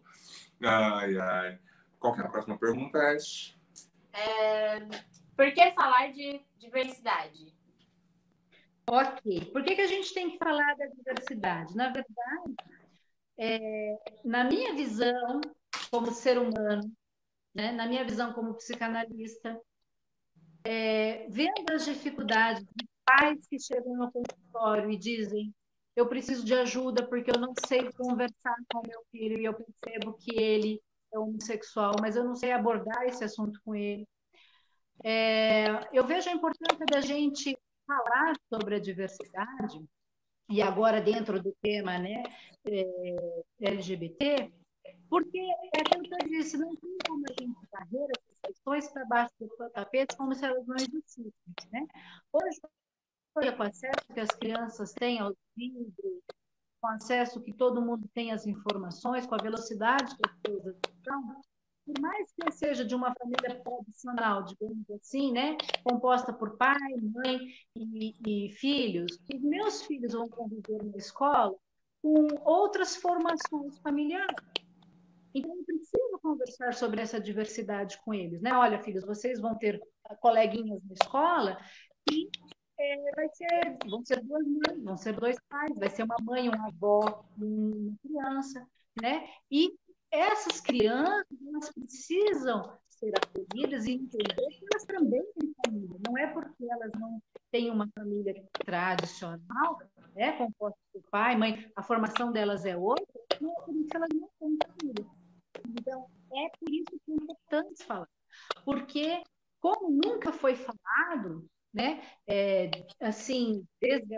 Ai, ai. Qual que é a próxima pergunta, Ash? Por que falar de diversidade? Ok. Por que a gente tem que falar da diversidade? Na verdade, na minha visão como ser humano, né, na minha visão como psicanalista, vendo as dificuldades de pais que chegam no consultório e dizem: eu preciso de ajuda porque eu não sei conversar com o meu filho e eu percebo que ele é homossexual, mas eu não sei abordar esse assunto com ele. Eu vejo a importância da gente falar sobre a diversidade, e agora dentro do tema, né, LGBT, porque é aquilo que eu disse, não tem como a gente varrer essas questões para baixo do tapete como se elas não existissem, né? Hoje, com o acesso que as crianças têm aos livros, com o acesso que todo mundo tem às informações, com a velocidade que as coisas estão, por mais que eu seja de uma família tradicional, digamos assim, né, composta por pai, mãe e filhos, os meus filhos vão conviver na escola com outras formações familiares. Então, eu preciso conversar sobre essa diversidade com eles, né? Olha, filhos, vocês vão ter coleguinhas na escola e vão ser duas mães, vão ser dois pais, vai ser uma mãe, uma avó, uma criança, né? E essas crianças, elas precisam ser acolhidas e entender que elas também têm família. Não é porque elas não têm uma família tradicional, né, composta por pai, mãe, a formação delas é outra, não é por isso que elas não têm família. Então, é por isso que é importante falar. Porque, como nunca foi falado, né, assim, desde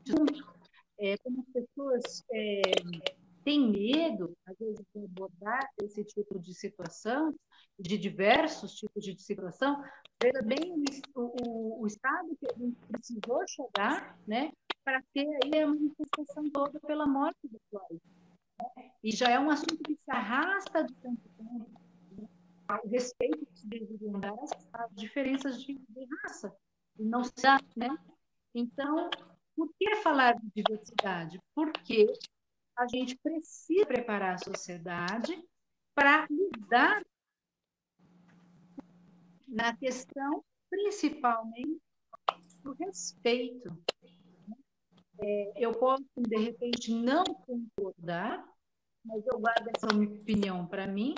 como as pessoas têm medo, às vezes, de abordar esse tipo de situação, de diversos tipos de situação, veja bem o estado que a gente precisou chegar, né, para ter aí a manifestação toda pela morte do Floyd. E já é um assunto que se arrasta de tanto tempo. O respeito que se deveriam dar às diferenças de raça. E não se dá, né? Então, por que falar de diversidade? Porque a gente precisa preparar a sociedade para lidar na questão, principalmente, do respeito. Eu posso, de repente, não concordar, mas eu guardo essa opinião para mim,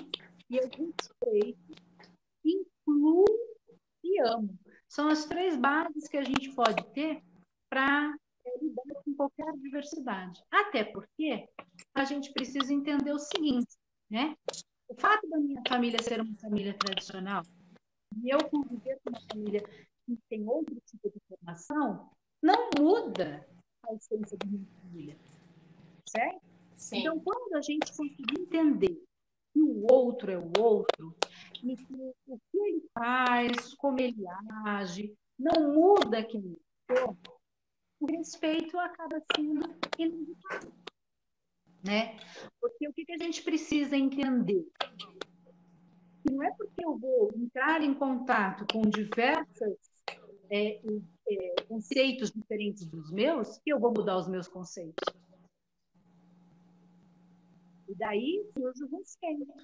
e eu respeito, incluo e amo. São as três bases que a gente pode ter para lidar com qualquer diversidade. Até porque a gente precisa entender o seguinte, né? O fato da minha família ser uma família tradicional e eu conviver com uma família que tem outro tipo de formação, não muda a essência da minha família, certo? Sim. Então, quando a gente conseguir entender que o outro é o outro, e que o que ele faz, como ele age, não muda quem ele é, o respeito acaba sendo inevitável, né? Porque o que a gente precisa entender? Que não é porque eu vou entrar em contato com diversos conceitos diferentes dos meus que eu vou mudar os meus conceitos. E daí surge o respeito,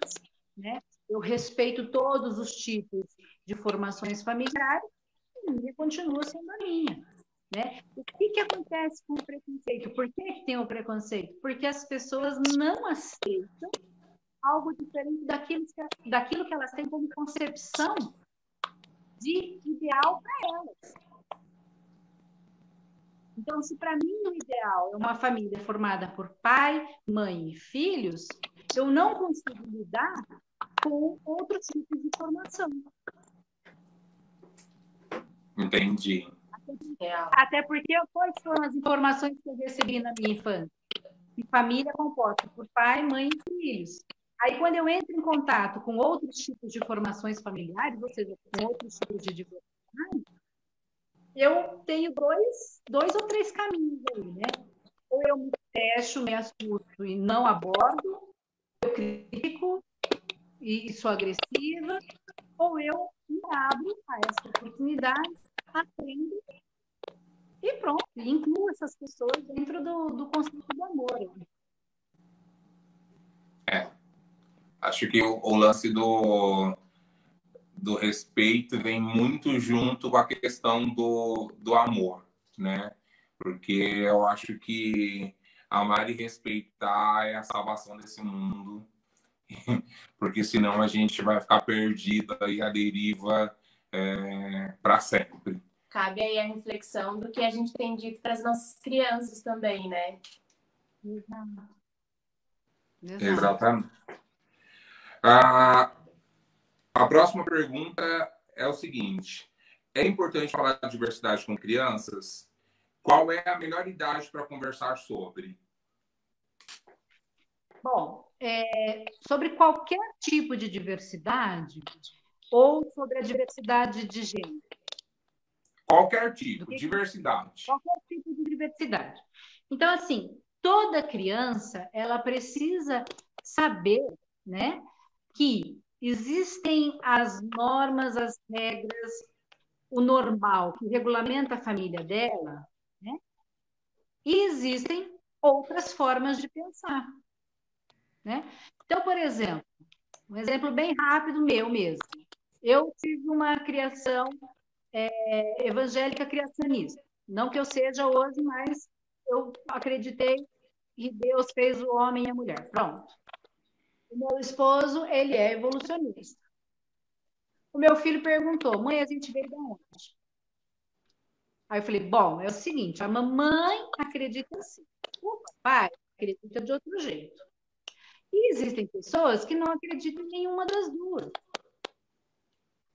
né? Eu respeito todos os tipos de formações familiares e a minha continua sendo a minha, né? O que acontece com o preconceito? Por que tem o preconceito? Porque as pessoas não aceitam algo diferente daquilo que elas têm como concepção de ideal para elas. Então, se para mim o ideal é uma família formada por pai, mãe e filhos, eu não consigo lidar com outros tipos de formação. Entendi. Até porque quais foram as informações que eu recebi na minha infância? Que família é composta por pai, mãe e filhos. Aí, quando eu entro em contato com outros tipos de formações familiares, ou seja, com outros tipos de diversidade, eu tenho dois ou três caminhos aí, né? Ou eu me fecho, me assusto e não abordo, eu critico e sou agressiva, ou eu me abro a essa oportunidade, aprendo e pronto, incluo essas pessoas dentro do conceito do amor. Acho que o lance do respeito vem muito junto com a questão do amor, né? Porque eu acho que amar e respeitar é a salvação desse mundo, porque senão a gente vai ficar perdida e à deriva para sempre. Cabe aí a reflexão do que a gente tem dito para as nossas crianças também, né? Exatamente. A próxima pergunta é o seguinte: é importante falar de diversidade com crianças? Qual é a melhor idade para conversar sobre? Bom, sobre qualquer tipo de diversidade ou sobre a diversidade de gênero? Qualquer tipo, diversidade. Qualquer tipo de diversidade. Então, assim, toda criança, ela precisa saber, né, que existem as normas, as regras, o normal que regulamenta a família dela, né? E existem outras formas de pensar, né? Então, por exemplo, um exemplo bem rápido meu mesmo. Eu tive uma criação evangélica criacionista. Não que eu seja hoje, mas eu acreditei que Deus fez o homem e a mulher. Pronto. O meu esposo, ele é evolucionista. O meu filho perguntou: mãe, a gente veio de onde? Aí eu falei: bom, é o seguinte, a mamãe acredita assim, o papai acredita de outro jeito. E existem pessoas que não acreditam em nenhuma das duas.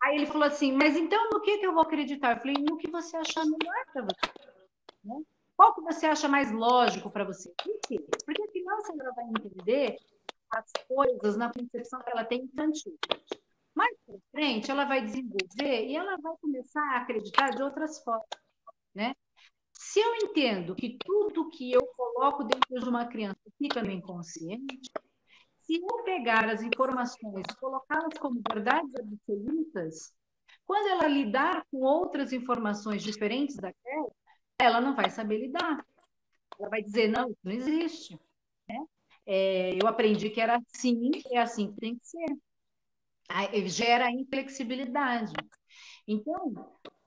Aí ele falou assim: mas então no que eu vou acreditar? Eu falei: no que você achar melhor para você. Né? Qual que você acha mais lógico para você? Por quê? Porque a criança ela vai entender as coisas na concepção que ela tem infantil. Mais para frente, ela vai desenvolver e ela vai começar a acreditar de outras formas, né? Se eu entendo que tudo que eu coloco dentro de uma criança fica no inconsciente, se eu pegar as informações e colocá-las como verdades absolutas, quando ela lidar com outras informações diferentes daquela, ela não vai saber lidar. Ela vai dizer: não, isso não existe. Né? Eu aprendi que era assim, é assim que tem que ser. Aí, gera inflexibilidade. Então,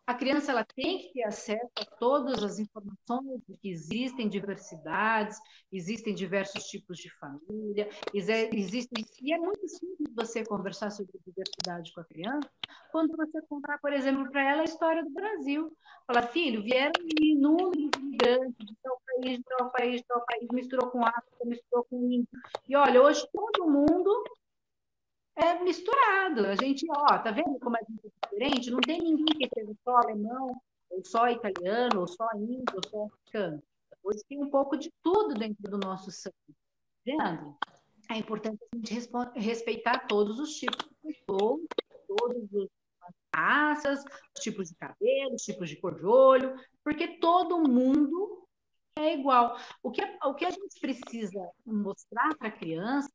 a criança ela tem que ter acesso a todas as informações de que existem diversidades, existem diversos tipos de família, existem, e é muito simples você conversar sobre diversidade com a criança quando você contar, por exemplo, para ela a história do Brasil. Fala: filho, vieram inúmeros imigrantes de tal país, de tal país, de tal país, misturou com África, misturou com Índio. E olha, hoje todo mundo é misturado. A gente, tá vendo como a gente é diferente? Não tem ninguém que seja só alemão, ou só italiano, ou só índio, ou só africano. Hoje tem um pouco de tudo dentro do nosso sangue. Vendo? É importante a gente respeitar todos os tipos de pessoas, todas as raças, os tipos de cabelo, os tipos de cor de olho, porque todo mundo é igual. O que a gente precisa mostrar para a criança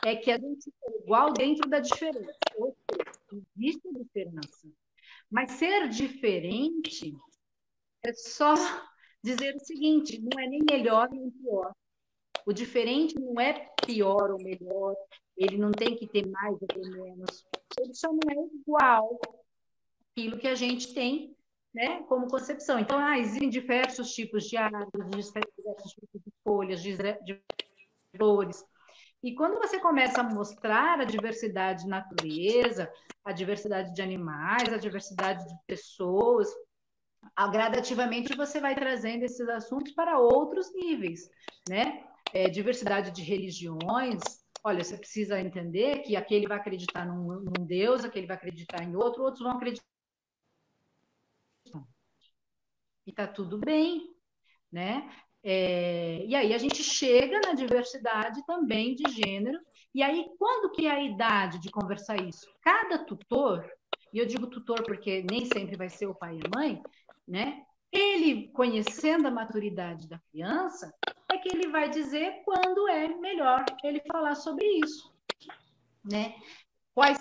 é que a gente é igual dentro da diferença. Ou seja, existe a diferença. Mas ser diferente é só dizer o seguinte: não é nem melhor nem pior. O diferente não é pior ou melhor, ele não tem que ter mais ou ter menos. Ele só não é igual àquilo que a gente tem, né, como concepção. Então, existem diversos tipos de árvores, diversos tipos de folhas, de flores. E quando você começa a mostrar a diversidade de natureza, a diversidade de animais, a diversidade de pessoas, gradativamente você vai trazendo esses assuntos para outros níveis, né? Diversidade de religiões. Olha, você precisa entender que aquele vai acreditar num Deus, aquele vai acreditar em outro, outros vão acreditar. E tá tudo bem, né? E aí a gente chega na diversidade também de gênero. E aí, quando que é a idade de conversar isso? Cada tutor, e eu digo tutor porque nem sempre vai ser o pai e a mãe, né? Ele, conhecendo a maturidade da criança, é que ele vai dizer quando é melhor ele falar sobre isso, né? Quais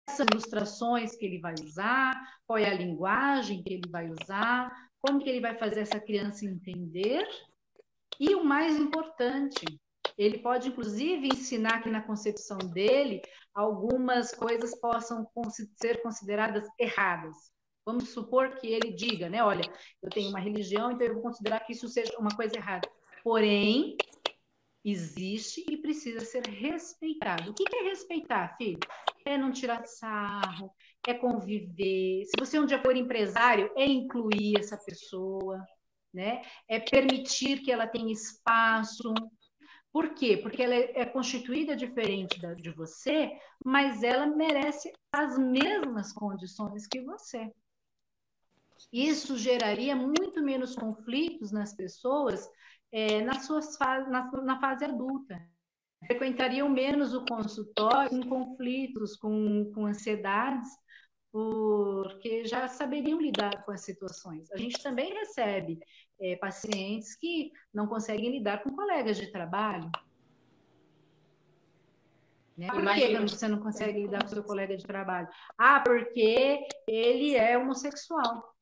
são as ilustrações que ele vai usar, qual é a linguagem que ele vai usar, como que ele vai fazer essa criança entender. E o mais importante, ele pode, inclusive, ensinar que na concepção dele, algumas coisas possam ser consideradas erradas. Vamos supor que ele diga, né? Olha, eu tenho uma religião, então eu vou considerar que isso seja uma coisa errada. Porém, existe e precisa ser respeitado. O que é respeitar, filho? É não tirar sarro, é conviver. Se você um dia for empresário, é incluir essa pessoa, né? É permitir que ela tenha espaço. Por quê? Porque ela é constituída diferente de você, mas ela merece as mesmas condições que você. Isso geraria muito menos conflitos nas pessoas na fase adulta. Frequentariam menos o consultório com conflitos, com ansiedades, porque já saberiam lidar com as situações. A gente também recebe pacientes que não conseguem lidar com colegas de trabalho. Né? Por que você não consegue lidar com seu colega de trabalho? Ah, porque ele é homossexual.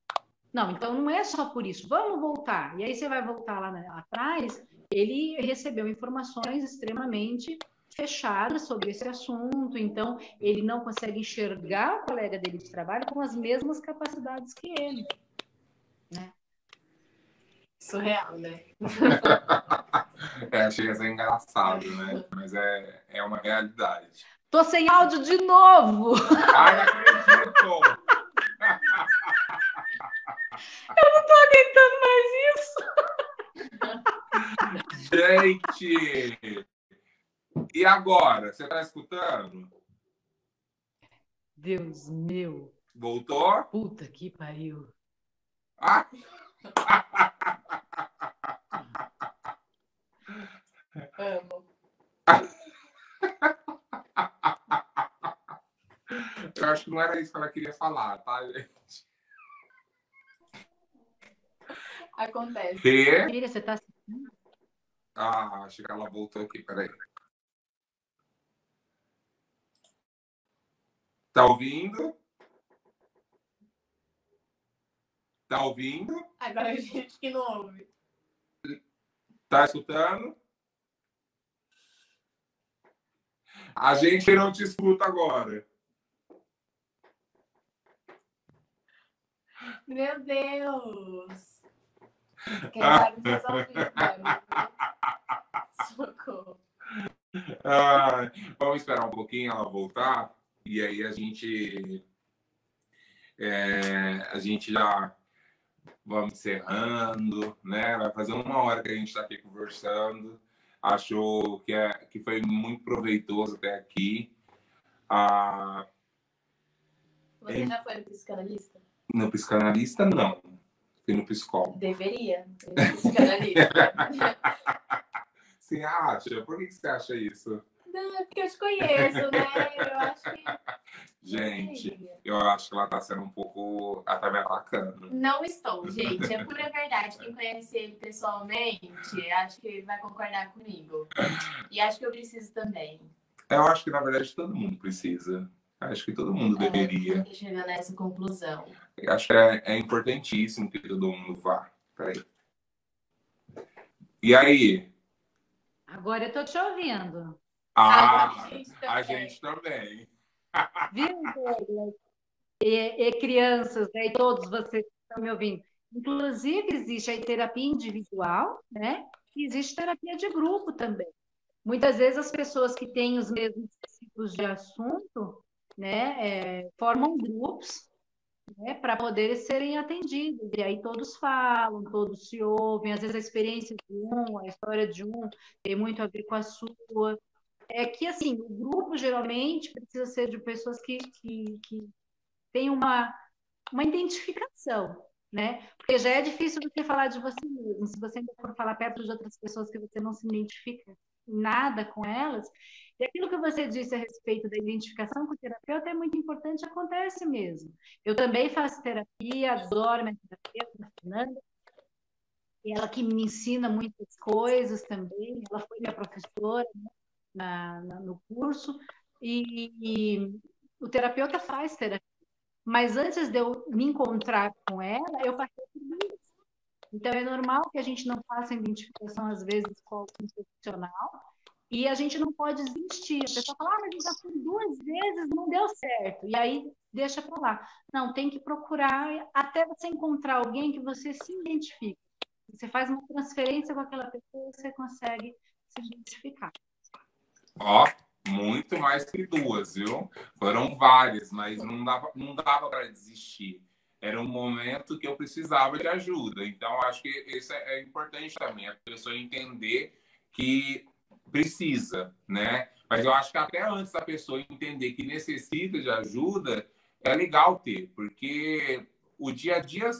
Não, então não é só por isso. Vamos voltar. E aí você vai voltar lá atrás, ele recebeu informações extremamente fechadas sobre esse assunto, então ele não consegue enxergar o colega dele de trabalho com as mesmas capacidades que ele. Né? Surreal, né? Chega a ser engraçado, né? Mas é uma realidade. Tô sem áudio de novo! Ai, não acredito! Eu não tô aguentando mais isso! Gente! E agora? Você tá escutando? Deus meu! Voltou? Puta que pariu! Ah! Amo. Eu acho que não era isso que ela queria falar, tá, gente? Acontece. Filha, você tá... Acho que ela voltou aqui, peraí. Tá ouvindo? Tá ouvindo? Agora a gente que não ouve. Tá escutando? A gente não te escuta agora. Meu Deus! Quem sabe resolve isso. Socorro. Vamos esperar um pouquinho ela voltar. E aí a gente já vamos encerrando, né? Vai fazer 1 hora que a gente está aqui conversando. Achou que foi muito proveitoso até aqui. Você já foi no psicanalista? No psicanalista, não. Fui no psicólogo. Deveria ser no psicanalista. Você acha? Por que você acha isso? Não, é porque eu te conheço, né? Eu acho que... Gente, eu acho que ela tá sendo um pouco... Ela tá me atacando. Não estou, gente. É pura verdade. Quem conhece ele pessoalmente, acho que ele vai concordar comigo. E acho que eu preciso também. Eu acho que, na verdade, todo mundo precisa. Acho que todo mundo deveria. Chegar nessa conclusão. Eu acho que é importantíssimo que todo mundo vá. Peraí. E aí? Agora eu tô te ouvindo. A gente também. Viu, e crianças, né? E todos vocês que estão me ouvindo. Inclusive, existe a terapia individual, né? E existe terapia de grupo também. Muitas vezes as pessoas que têm os mesmos tipos de assunto, né, formam grupos né, para poderem serem atendidos. E aí todos falam, todos se ouvem, às vezes a experiência de um, a história de um tem muito a ver com a sua. É que, assim, o grupo geralmente precisa ser de pessoas que têm uma identificação, né? Porque já é difícil você falar de você mesmo. Se você ainda for falar perto de outras pessoas que você não se identifica nada com elas, e aquilo que você disse a respeito da identificação com o terapeuta é muito importante, acontece mesmo. Eu também faço terapia, adoro minha terapeuta, a Fernanda, e ela que me ensina muitas coisas também, ela foi minha professora, né, no curso, e o terapeuta faz terapia. Mas antes de eu me encontrar com ela, eu passei por isso. Então, é normal que a gente não faça identificação, às vezes, com algum profissional, e a gente não pode desistir. A pessoa fala, mas eu já fui 2 vezes, não deu certo. E aí, deixa para lá. Não, tem que procurar até você encontrar alguém que você se identifique. Você faz uma transferência com aquela pessoa e você consegue se identificar. Ó, muito mais que 2, viu? Foram várias, mas não dava para desistir. Era um momento que eu precisava de ajuda. Então, acho que isso é importante também, a pessoa entender que precisa, né? Mas eu acho que até antes da pessoa entender que necessita de ajuda, é legal ter, porque o dia a dia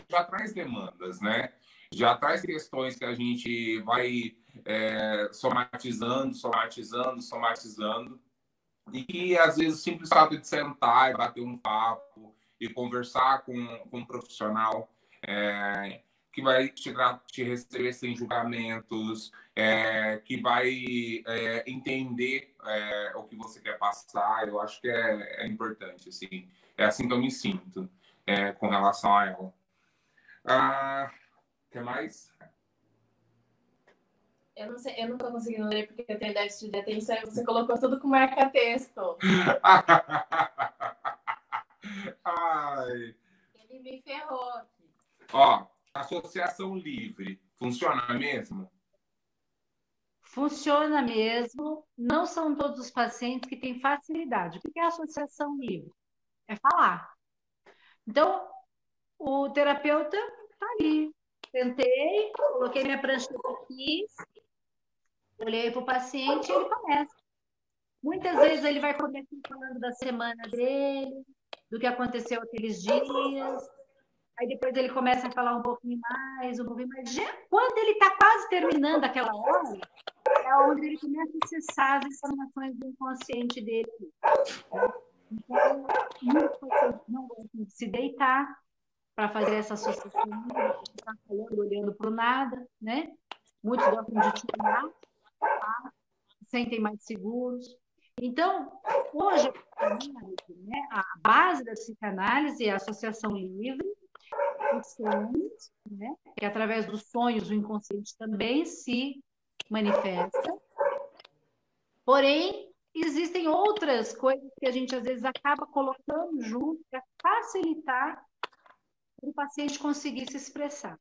já traz demandas, né? Já traz questões que a gente vai somatizando, e que às vezes o simples fato de sentar e bater um papo e conversar com um profissional que vai te receber sem julgamentos, que vai entender o que você quer passar, eu acho que é importante, assim. É assim que eu me sinto com relação a ela. O que mais? Eu não sei, eu não tô conseguindo ler porque eu tenho déficit de atenção e você colocou tudo com marca-texto. Ai. Ele me ferrou aqui. Ó, associação livre, funciona mesmo? Funciona mesmo. Não são todos os pacientes que têm facilidade. O que é associação livre? É falar. Então, o terapeuta está ali. Sentei, coloquei minha prancheta aqui, olhei para o paciente e ele começa. Muitas vezes ele vai começar falando da semana dele, do que aconteceu aqueles dias. Aí depois ele começa a falar um pouquinho mais. Já quando ele está quase terminando aquela hora, é onde ele começa a acessar as informações do inconsciente dele. Então, muitos pacientes não gostam de se deitar para fazer essa associação, ficar falando, olhando para o nada, né? Muitos gostam de tirar, se sentem mais seguros. Então, hoje, né, a base da psicanálise é a associação livre, os sonhos, né? Que através dos sonhos o inconsciente também se manifesta. Porém, existem outras coisas que a gente às vezes acaba colocando junto para facilitar para o paciente conseguir se expressar,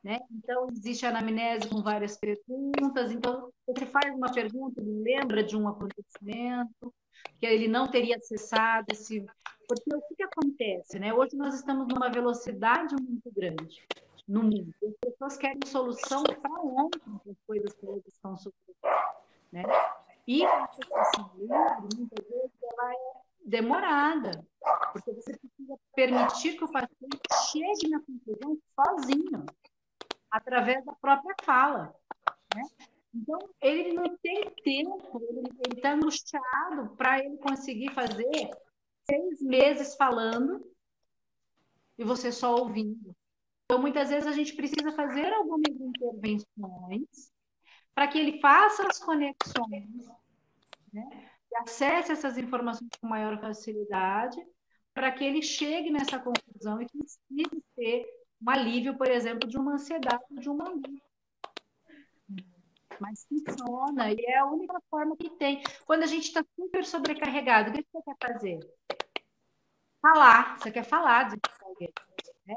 né? Então, existe a anamnese com várias perguntas. Então, você faz uma pergunta, ele lembra de um acontecimento que ele não teria acessado. Porque o que acontece, né? Hoje nós estamos numa velocidade muito grande no mundo. As pessoas querem solução para ontem das coisas que elas estão sofrendo, né? E a associação livre, muitas vezes, ela é demorada, porque você precisa permitir que o paciente chegue na conclusão sozinho, através da própria fala, né? Então, ele não tem tempo, ele está angustiado para ele conseguir fazer 6 meses falando e você só ouvindo. Então, muitas vezes, a gente precisa fazer algumas intervenções para que ele faça as conexões, né? E acesse essas informações com maior facilidade, para que ele chegue nessa conclusão e consiga ter um alívio, por exemplo, de uma ansiedade, de uma angústia. Mas funciona, e é a única forma que tem. Quando a gente está super sobrecarregado, o que você quer fazer? Falar. Você quer falar de alguém, né?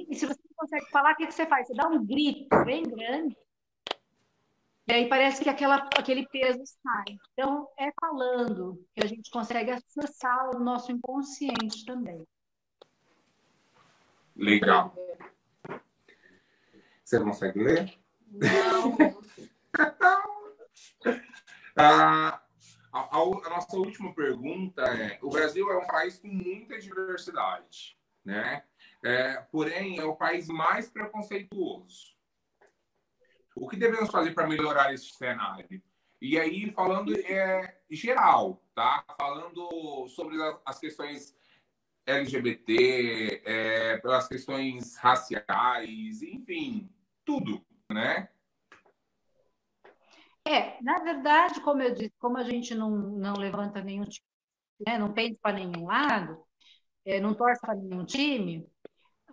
E se você não consegue falar, o que você faz? Você dá um grito bem grande, e aí parece que aquele peso sai. Então, é falando que a gente consegue acessar o nosso inconsciente também. Legal. Você consegue ler? Não. A nossa última pergunta é: o Brasil é um país com muita diversidade, né? Porém, é o país mais preconceituoso. O que devemos fazer para melhorar esse cenário? E aí, falando geral, tá? Falando sobre as questões LGBT, pelas questões raciais, enfim, tudo, né? Na verdade, como eu disse, como a gente não levanta nenhum time, né, não pende para nenhum lado, não torce para nenhum time,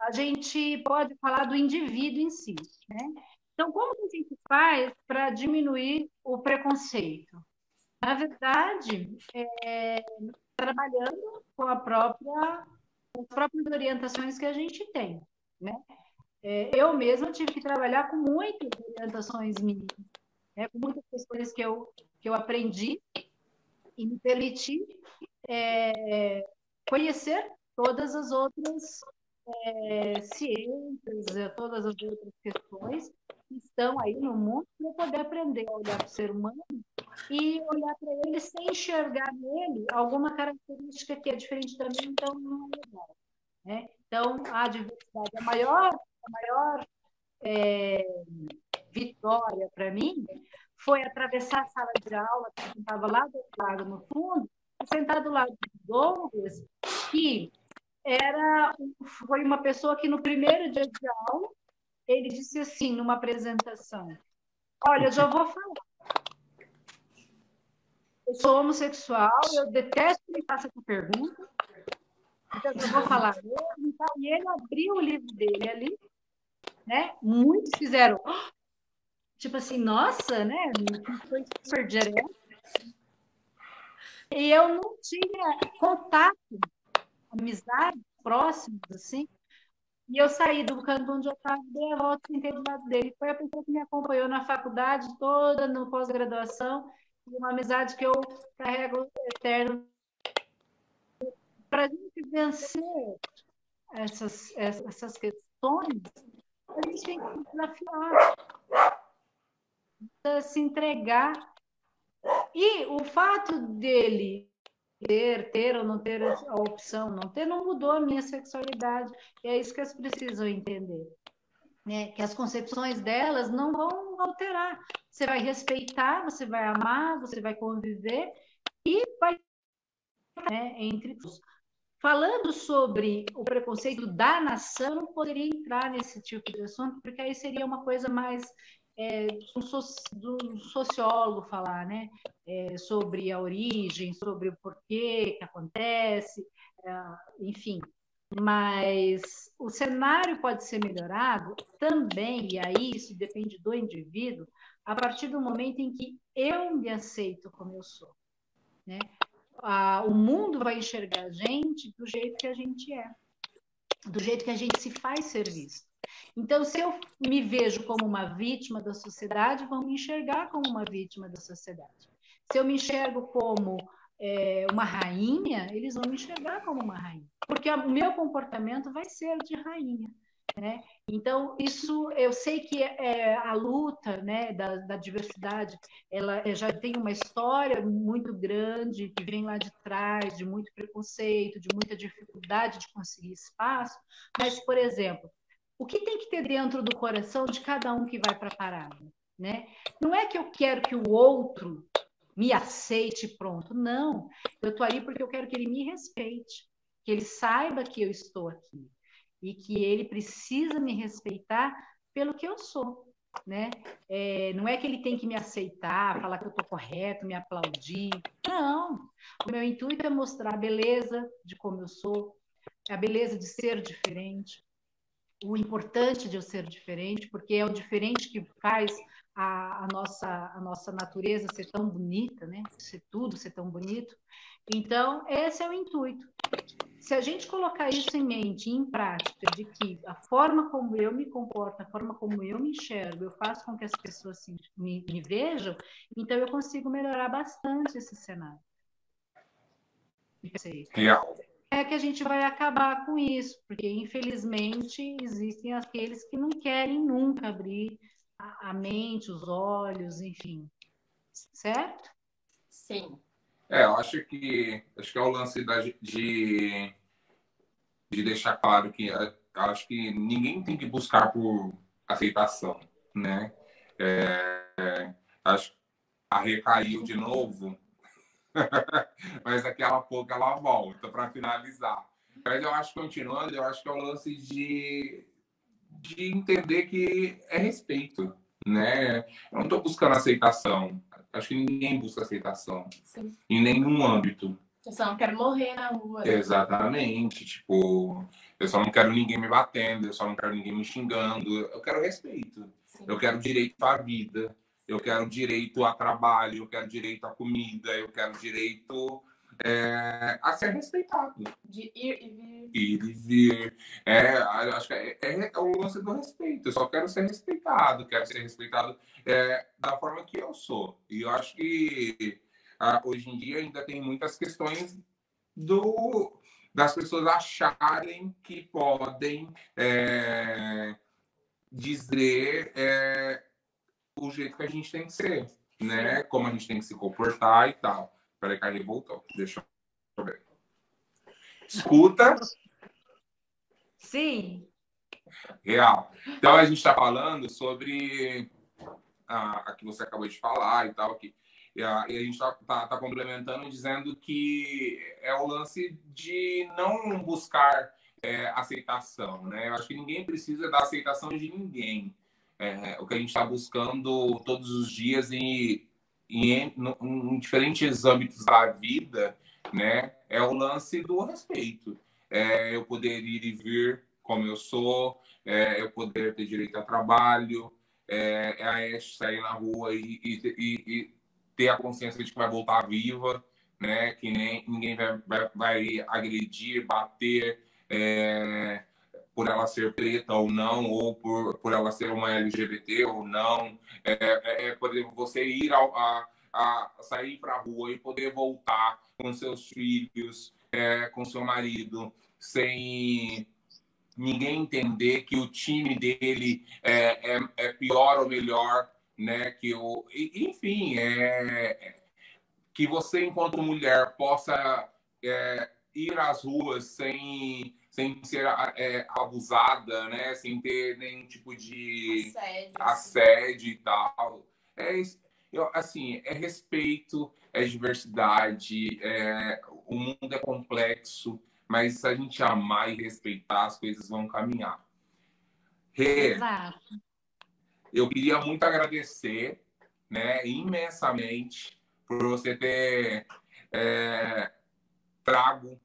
a gente pode falar do indivíduo em si, né? Então, como que a gente faz para diminuir o preconceito? Na verdade, trabalhando com as próprias orientações que a gente tem, né? Eu mesma tive que trabalhar com muitas orientações minhas, né? Com muitas questões que eu aprendi e me permiti conhecer todas as outras ciências, todas as outras questões que estão aí no mundo para poder aprender a olhar para o ser humano e olhar para ele sem enxergar nele alguma característica que é diferente da minha, então não é legal, né? Então, a diversidade, a maior vitória para mim foi atravessar a sala de aula, que estava lá do outro lado, no fundo, e sentar do lado do Douglas, que foi uma pessoa que no primeiro dia de aula, ele disse assim, numa apresentação: olha, eu já vou falar. Eu sou homossexual, eu detesto que me faça essa pergunta, então eu vou falar mesmo. E ele abriu o livro dele ali, né? Muitos fizeram, tipo assim, nossa, né? Foi super direto. E eu não tinha contato, amizade, próximos, assim. E eu saí do canto onde eu estava, dei a volta e sentei do lado dele. Foi a pessoa que me acompanhou na faculdade toda, no pós-graduação, e uma amizade que eu carrego eterno. Para a gente vencer essas questões, a gente tem que se desafiar, se entregar. E o fato dele ter ou não ter a opção, não mudou a minha sexualidade. E é isso que elas precisam entender, né? Que as concepções delas não vão alterar. Você vai respeitar, você vai amar, você vai conviver e vai, né, entre todos. Falando sobre o preconceito da nação, eu não poderia entrar nesse tipo de assunto, porque aí seria uma coisa mais do sociólogo falar, né? Sobre a origem, sobre o porquê que acontece, enfim. Mas o cenário pode ser melhorado também, e aí isso depende do indivíduo, a partir do momento em que eu me aceito como eu sou, né? O mundo vai enxergar a gente do jeito que a gente é, do jeito que a gente se faz ser visto. Então, se eu me vejo como uma vítima da sociedade, vão me enxergar como uma vítima da sociedade. Se eu me enxergo como uma rainha, eles vão me enxergar como uma rainha, porque o meu comportamento vai ser de rainha, né? Então, isso eu sei que a luta, né, da diversidade, ela já tem uma história muito grande, que vem lá de trás, de muito preconceito, de muita dificuldade de conseguir espaço, mas, por exemplo, o que tem que ter dentro do coração de cada um que vai para a parada, né? Não é que eu quero que o outro me aceite pronto, não. Eu estou aí porque eu quero que ele me respeite, que ele saiba que eu estou aqui e que ele precisa me respeitar pelo que eu sou, né? Não é que ele tem que me aceitar, falar que eu estou correto, me aplaudir. Não. O meu intuito é mostrar a beleza de como eu sou, a beleza de ser diferente, o importante de eu ser diferente, porque é o diferente que faz a nossa natureza ser tão bonita, né? Ser tudo, ser tão bonito. Então, esse é o intuito. Se a gente colocar isso em mente, em prática, de que a forma como eu me comporto, a forma como eu me enxergo, eu faço com que as pessoas me vejam, então eu consigo melhorar bastante esse cenário. Legal. é que a gente vai acabar com isso, porque infelizmente existem aqueles que não querem nunca abrir a mente, os olhos, enfim, certo? Sim. Eu acho que é o lance de deixar claro que acho que ninguém tem que buscar por aceitação, né? Acho que a Rê caiu de novo, mas daqui a pouco ela volta para finalizar. Mas eu acho que, continuando, eu acho que é o lance de entender que é respeito, né? Eu não estou buscando aceitação. Acho que ninguém busca aceitação. Sim. Em nenhum âmbito. Eu só não quero morrer na rua. Né? Exatamente. Tipo, eu só não quero ninguém me batendo, eu só não quero ninguém me xingando. Eu quero respeito. Sim. Eu quero direito à vida. Eu quero direito a trabalho. Eu quero direito à comida. Eu quero direito a ser respeitado. De ir e vir. Ir e vir. Acho que é o lance do respeito. Eu só quero ser respeitado. Quero ser respeitado da forma que eu sou. E eu acho que hoje em dia ainda tem muitas questões das pessoas acharem que podem dizer o jeito que a gente tem que ser, né? Como a gente tem que se comportar e tal. Peraí, que ele voltou. Deixa eu ver. Escuta. Sim. Real. Então, a gente está falando sobre a que você acabou de falar e tal, e a gente tá complementando dizendo que é o lance de não buscar aceitação, né? Eu acho que ninguém precisa da aceitação de ninguém. O que a gente está buscando todos os dias em diferentes âmbitos da vida, né? É o lance do respeito. Eu poder ir e vir como eu sou, eu poder ter direito a trabalho, a sair na rua e ter a consciência de que vai voltar viva, né? Que nem ninguém vai agredir, bater por ela ser preta ou não, ou por ela ser uma LGBT ou não. Por exemplo, você ir a sair para a rua e poder voltar com seus filhos, com seu marido, sem ninguém entender que o time dele é pior ou melhor, né? Enfim, que você, enquanto mulher, possa ir às ruas sem ser abusada, né? Sem ter nenhum tipo de assédio e tal. Assim, é respeito, é diversidade, o mundo é complexo, mas se a gente amar e respeitar, as coisas vão caminhar. Rê, Exato. eu queria muito agradecer, né, imensamente por você ter trago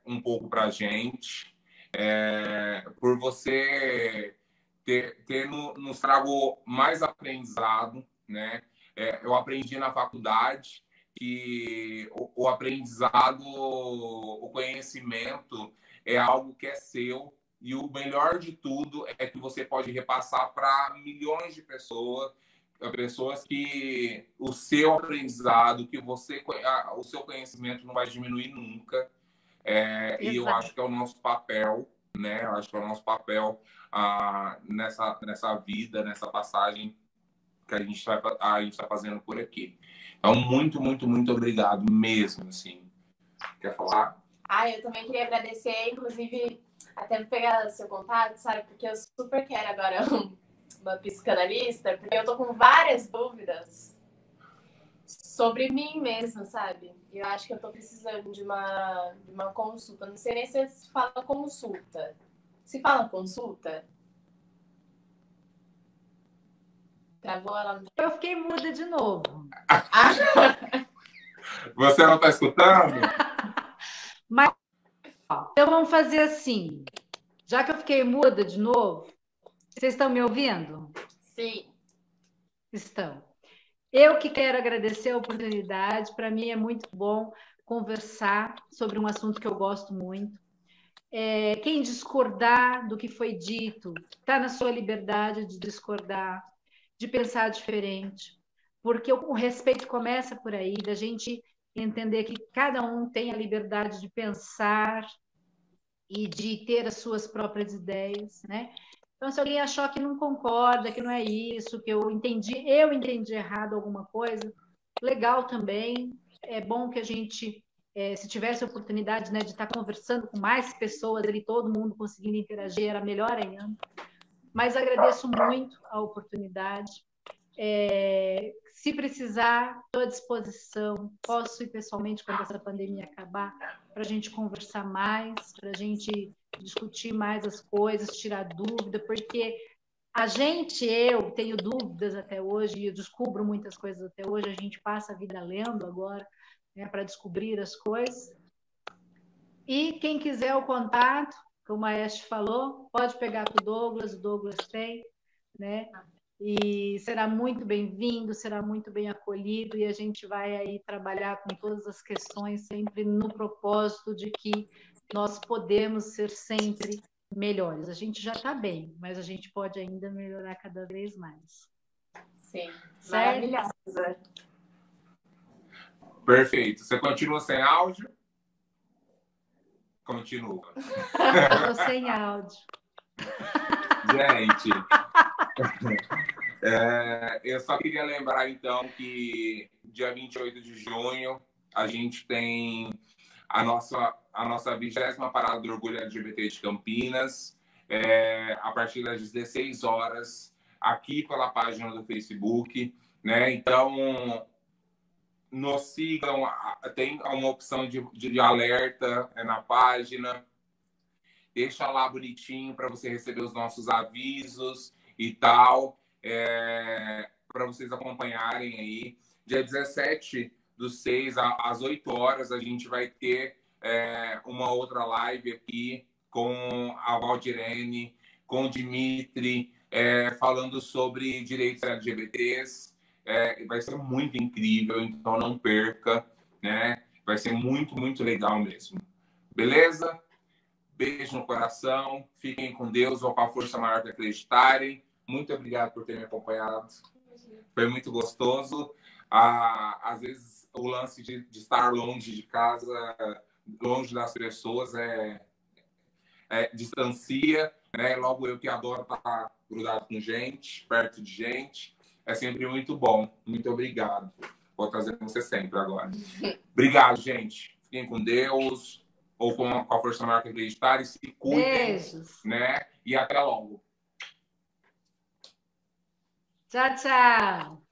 um pouco para a gente, por você ter nos trago mais aprendizado, né? Eu aprendi na faculdade que o aprendizado, o conhecimento é algo que é seu, e o melhor de tudo é que você pode repassar para milhões de pessoas que o seu aprendizado, o seu conhecimento não vai diminuir nunca. E eu acho que é o nosso papel, né? Eu acho que é o nosso papel nessa vida, nessa passagem que a gente está fazendo por aqui. Então, muito, muito, muito obrigado mesmo, assim. Quer falar? Eu também queria agradecer, inclusive, até pegar seu contato, sabe? Porque eu super quero agora uma psicanalista, porque eu tô com várias dúvidas sobre mim mesma, sabe? Eu acho que eu tô precisando de uma consulta. Não sei nem se fala consulta. Se fala consulta? Travou ela. Eu fiquei muda de novo. Você não tá escutando? Mas, então vamos fazer assim. Já que eu fiquei muda de novo, vocês estão me ouvindo? Sim. Estão. Eu que quero agradecer a oportunidade. Para mim é muito bom conversar sobre um assunto que eu gosto muito. Quem discordar do que foi dito, está na sua liberdade de discordar, de pensar diferente, porque o respeito começa por aí, da gente entender que cada um tem a liberdade de pensar e de ter as suas próprias ideias, né? Então, se alguém achou que não concorda, que não é isso, que eu entendi errado alguma coisa, legal também. É bom que a gente, se tivesse a oportunidade, né, de estar conversando com mais pessoas, ali, todo mundo conseguindo interagir, era melhor ainda. Mas agradeço muito a oportunidade. Se precisar, estou à disposição. Posso ir pessoalmente quando essa pandemia acabar, para a gente conversar mais, para a gente discutir mais as coisas, tirar dúvida, porque eu tenho dúvidas até hoje, e eu descubro muitas coisas até hoje, a gente passa a vida lendo agora, né, para descobrir as coisas. E quem quiser o contato, como a Este falou, pode pegar com o Douglas tem, né? E será muito bem-vindo, será muito bem acolhido, e a gente vai aí trabalhar com todas as questões, sempre no propósito de que nós podemos ser sempre melhores. A gente já está bem, mas a gente pode ainda melhorar cada vez mais. Sim, certo? maravilhosa. Perfeito. Você continua sem áudio? Continua. Eu estou sem áudio. Gente, eu só queria lembrar, então, que dia 28 de junho a gente tem a nossa 20ª Parada do Orgulho LGBT de Campinas, a partir das 16 horas, aqui pela página do Facebook, né? Então, nos sigam, tem uma opção de alerta na página. Deixa lá bonitinho para você receber os nossos avisos e tal, para vocês acompanharem aí. Dia 17/6, às 8 horas, a gente vai ter uma outra live aqui com a Valdirene, com o Dimitri, falando sobre direitos LGBTs. Vai ser muito incrível, então não perca, né? Vai ser muito, muito legal mesmo. Beleza? Beijo no coração, fiquem com Deus, ou com a força maior que acreditarem. Muito obrigado por ter me acompanhado. Foi muito gostoso. Às vezes, o lance de estar longe de casa, longe das pessoas, distancia, né? Logo eu que adoro estar grudado com gente, perto de gente. É sempre muito bom. Muito obrigado. Vou trazer você sempre agora. Obrigado, gente. Fiquem com Deus. Ou com a força maior que acreditarem, se cuidem, Beijos. né? E até logo. Tchau, tchau.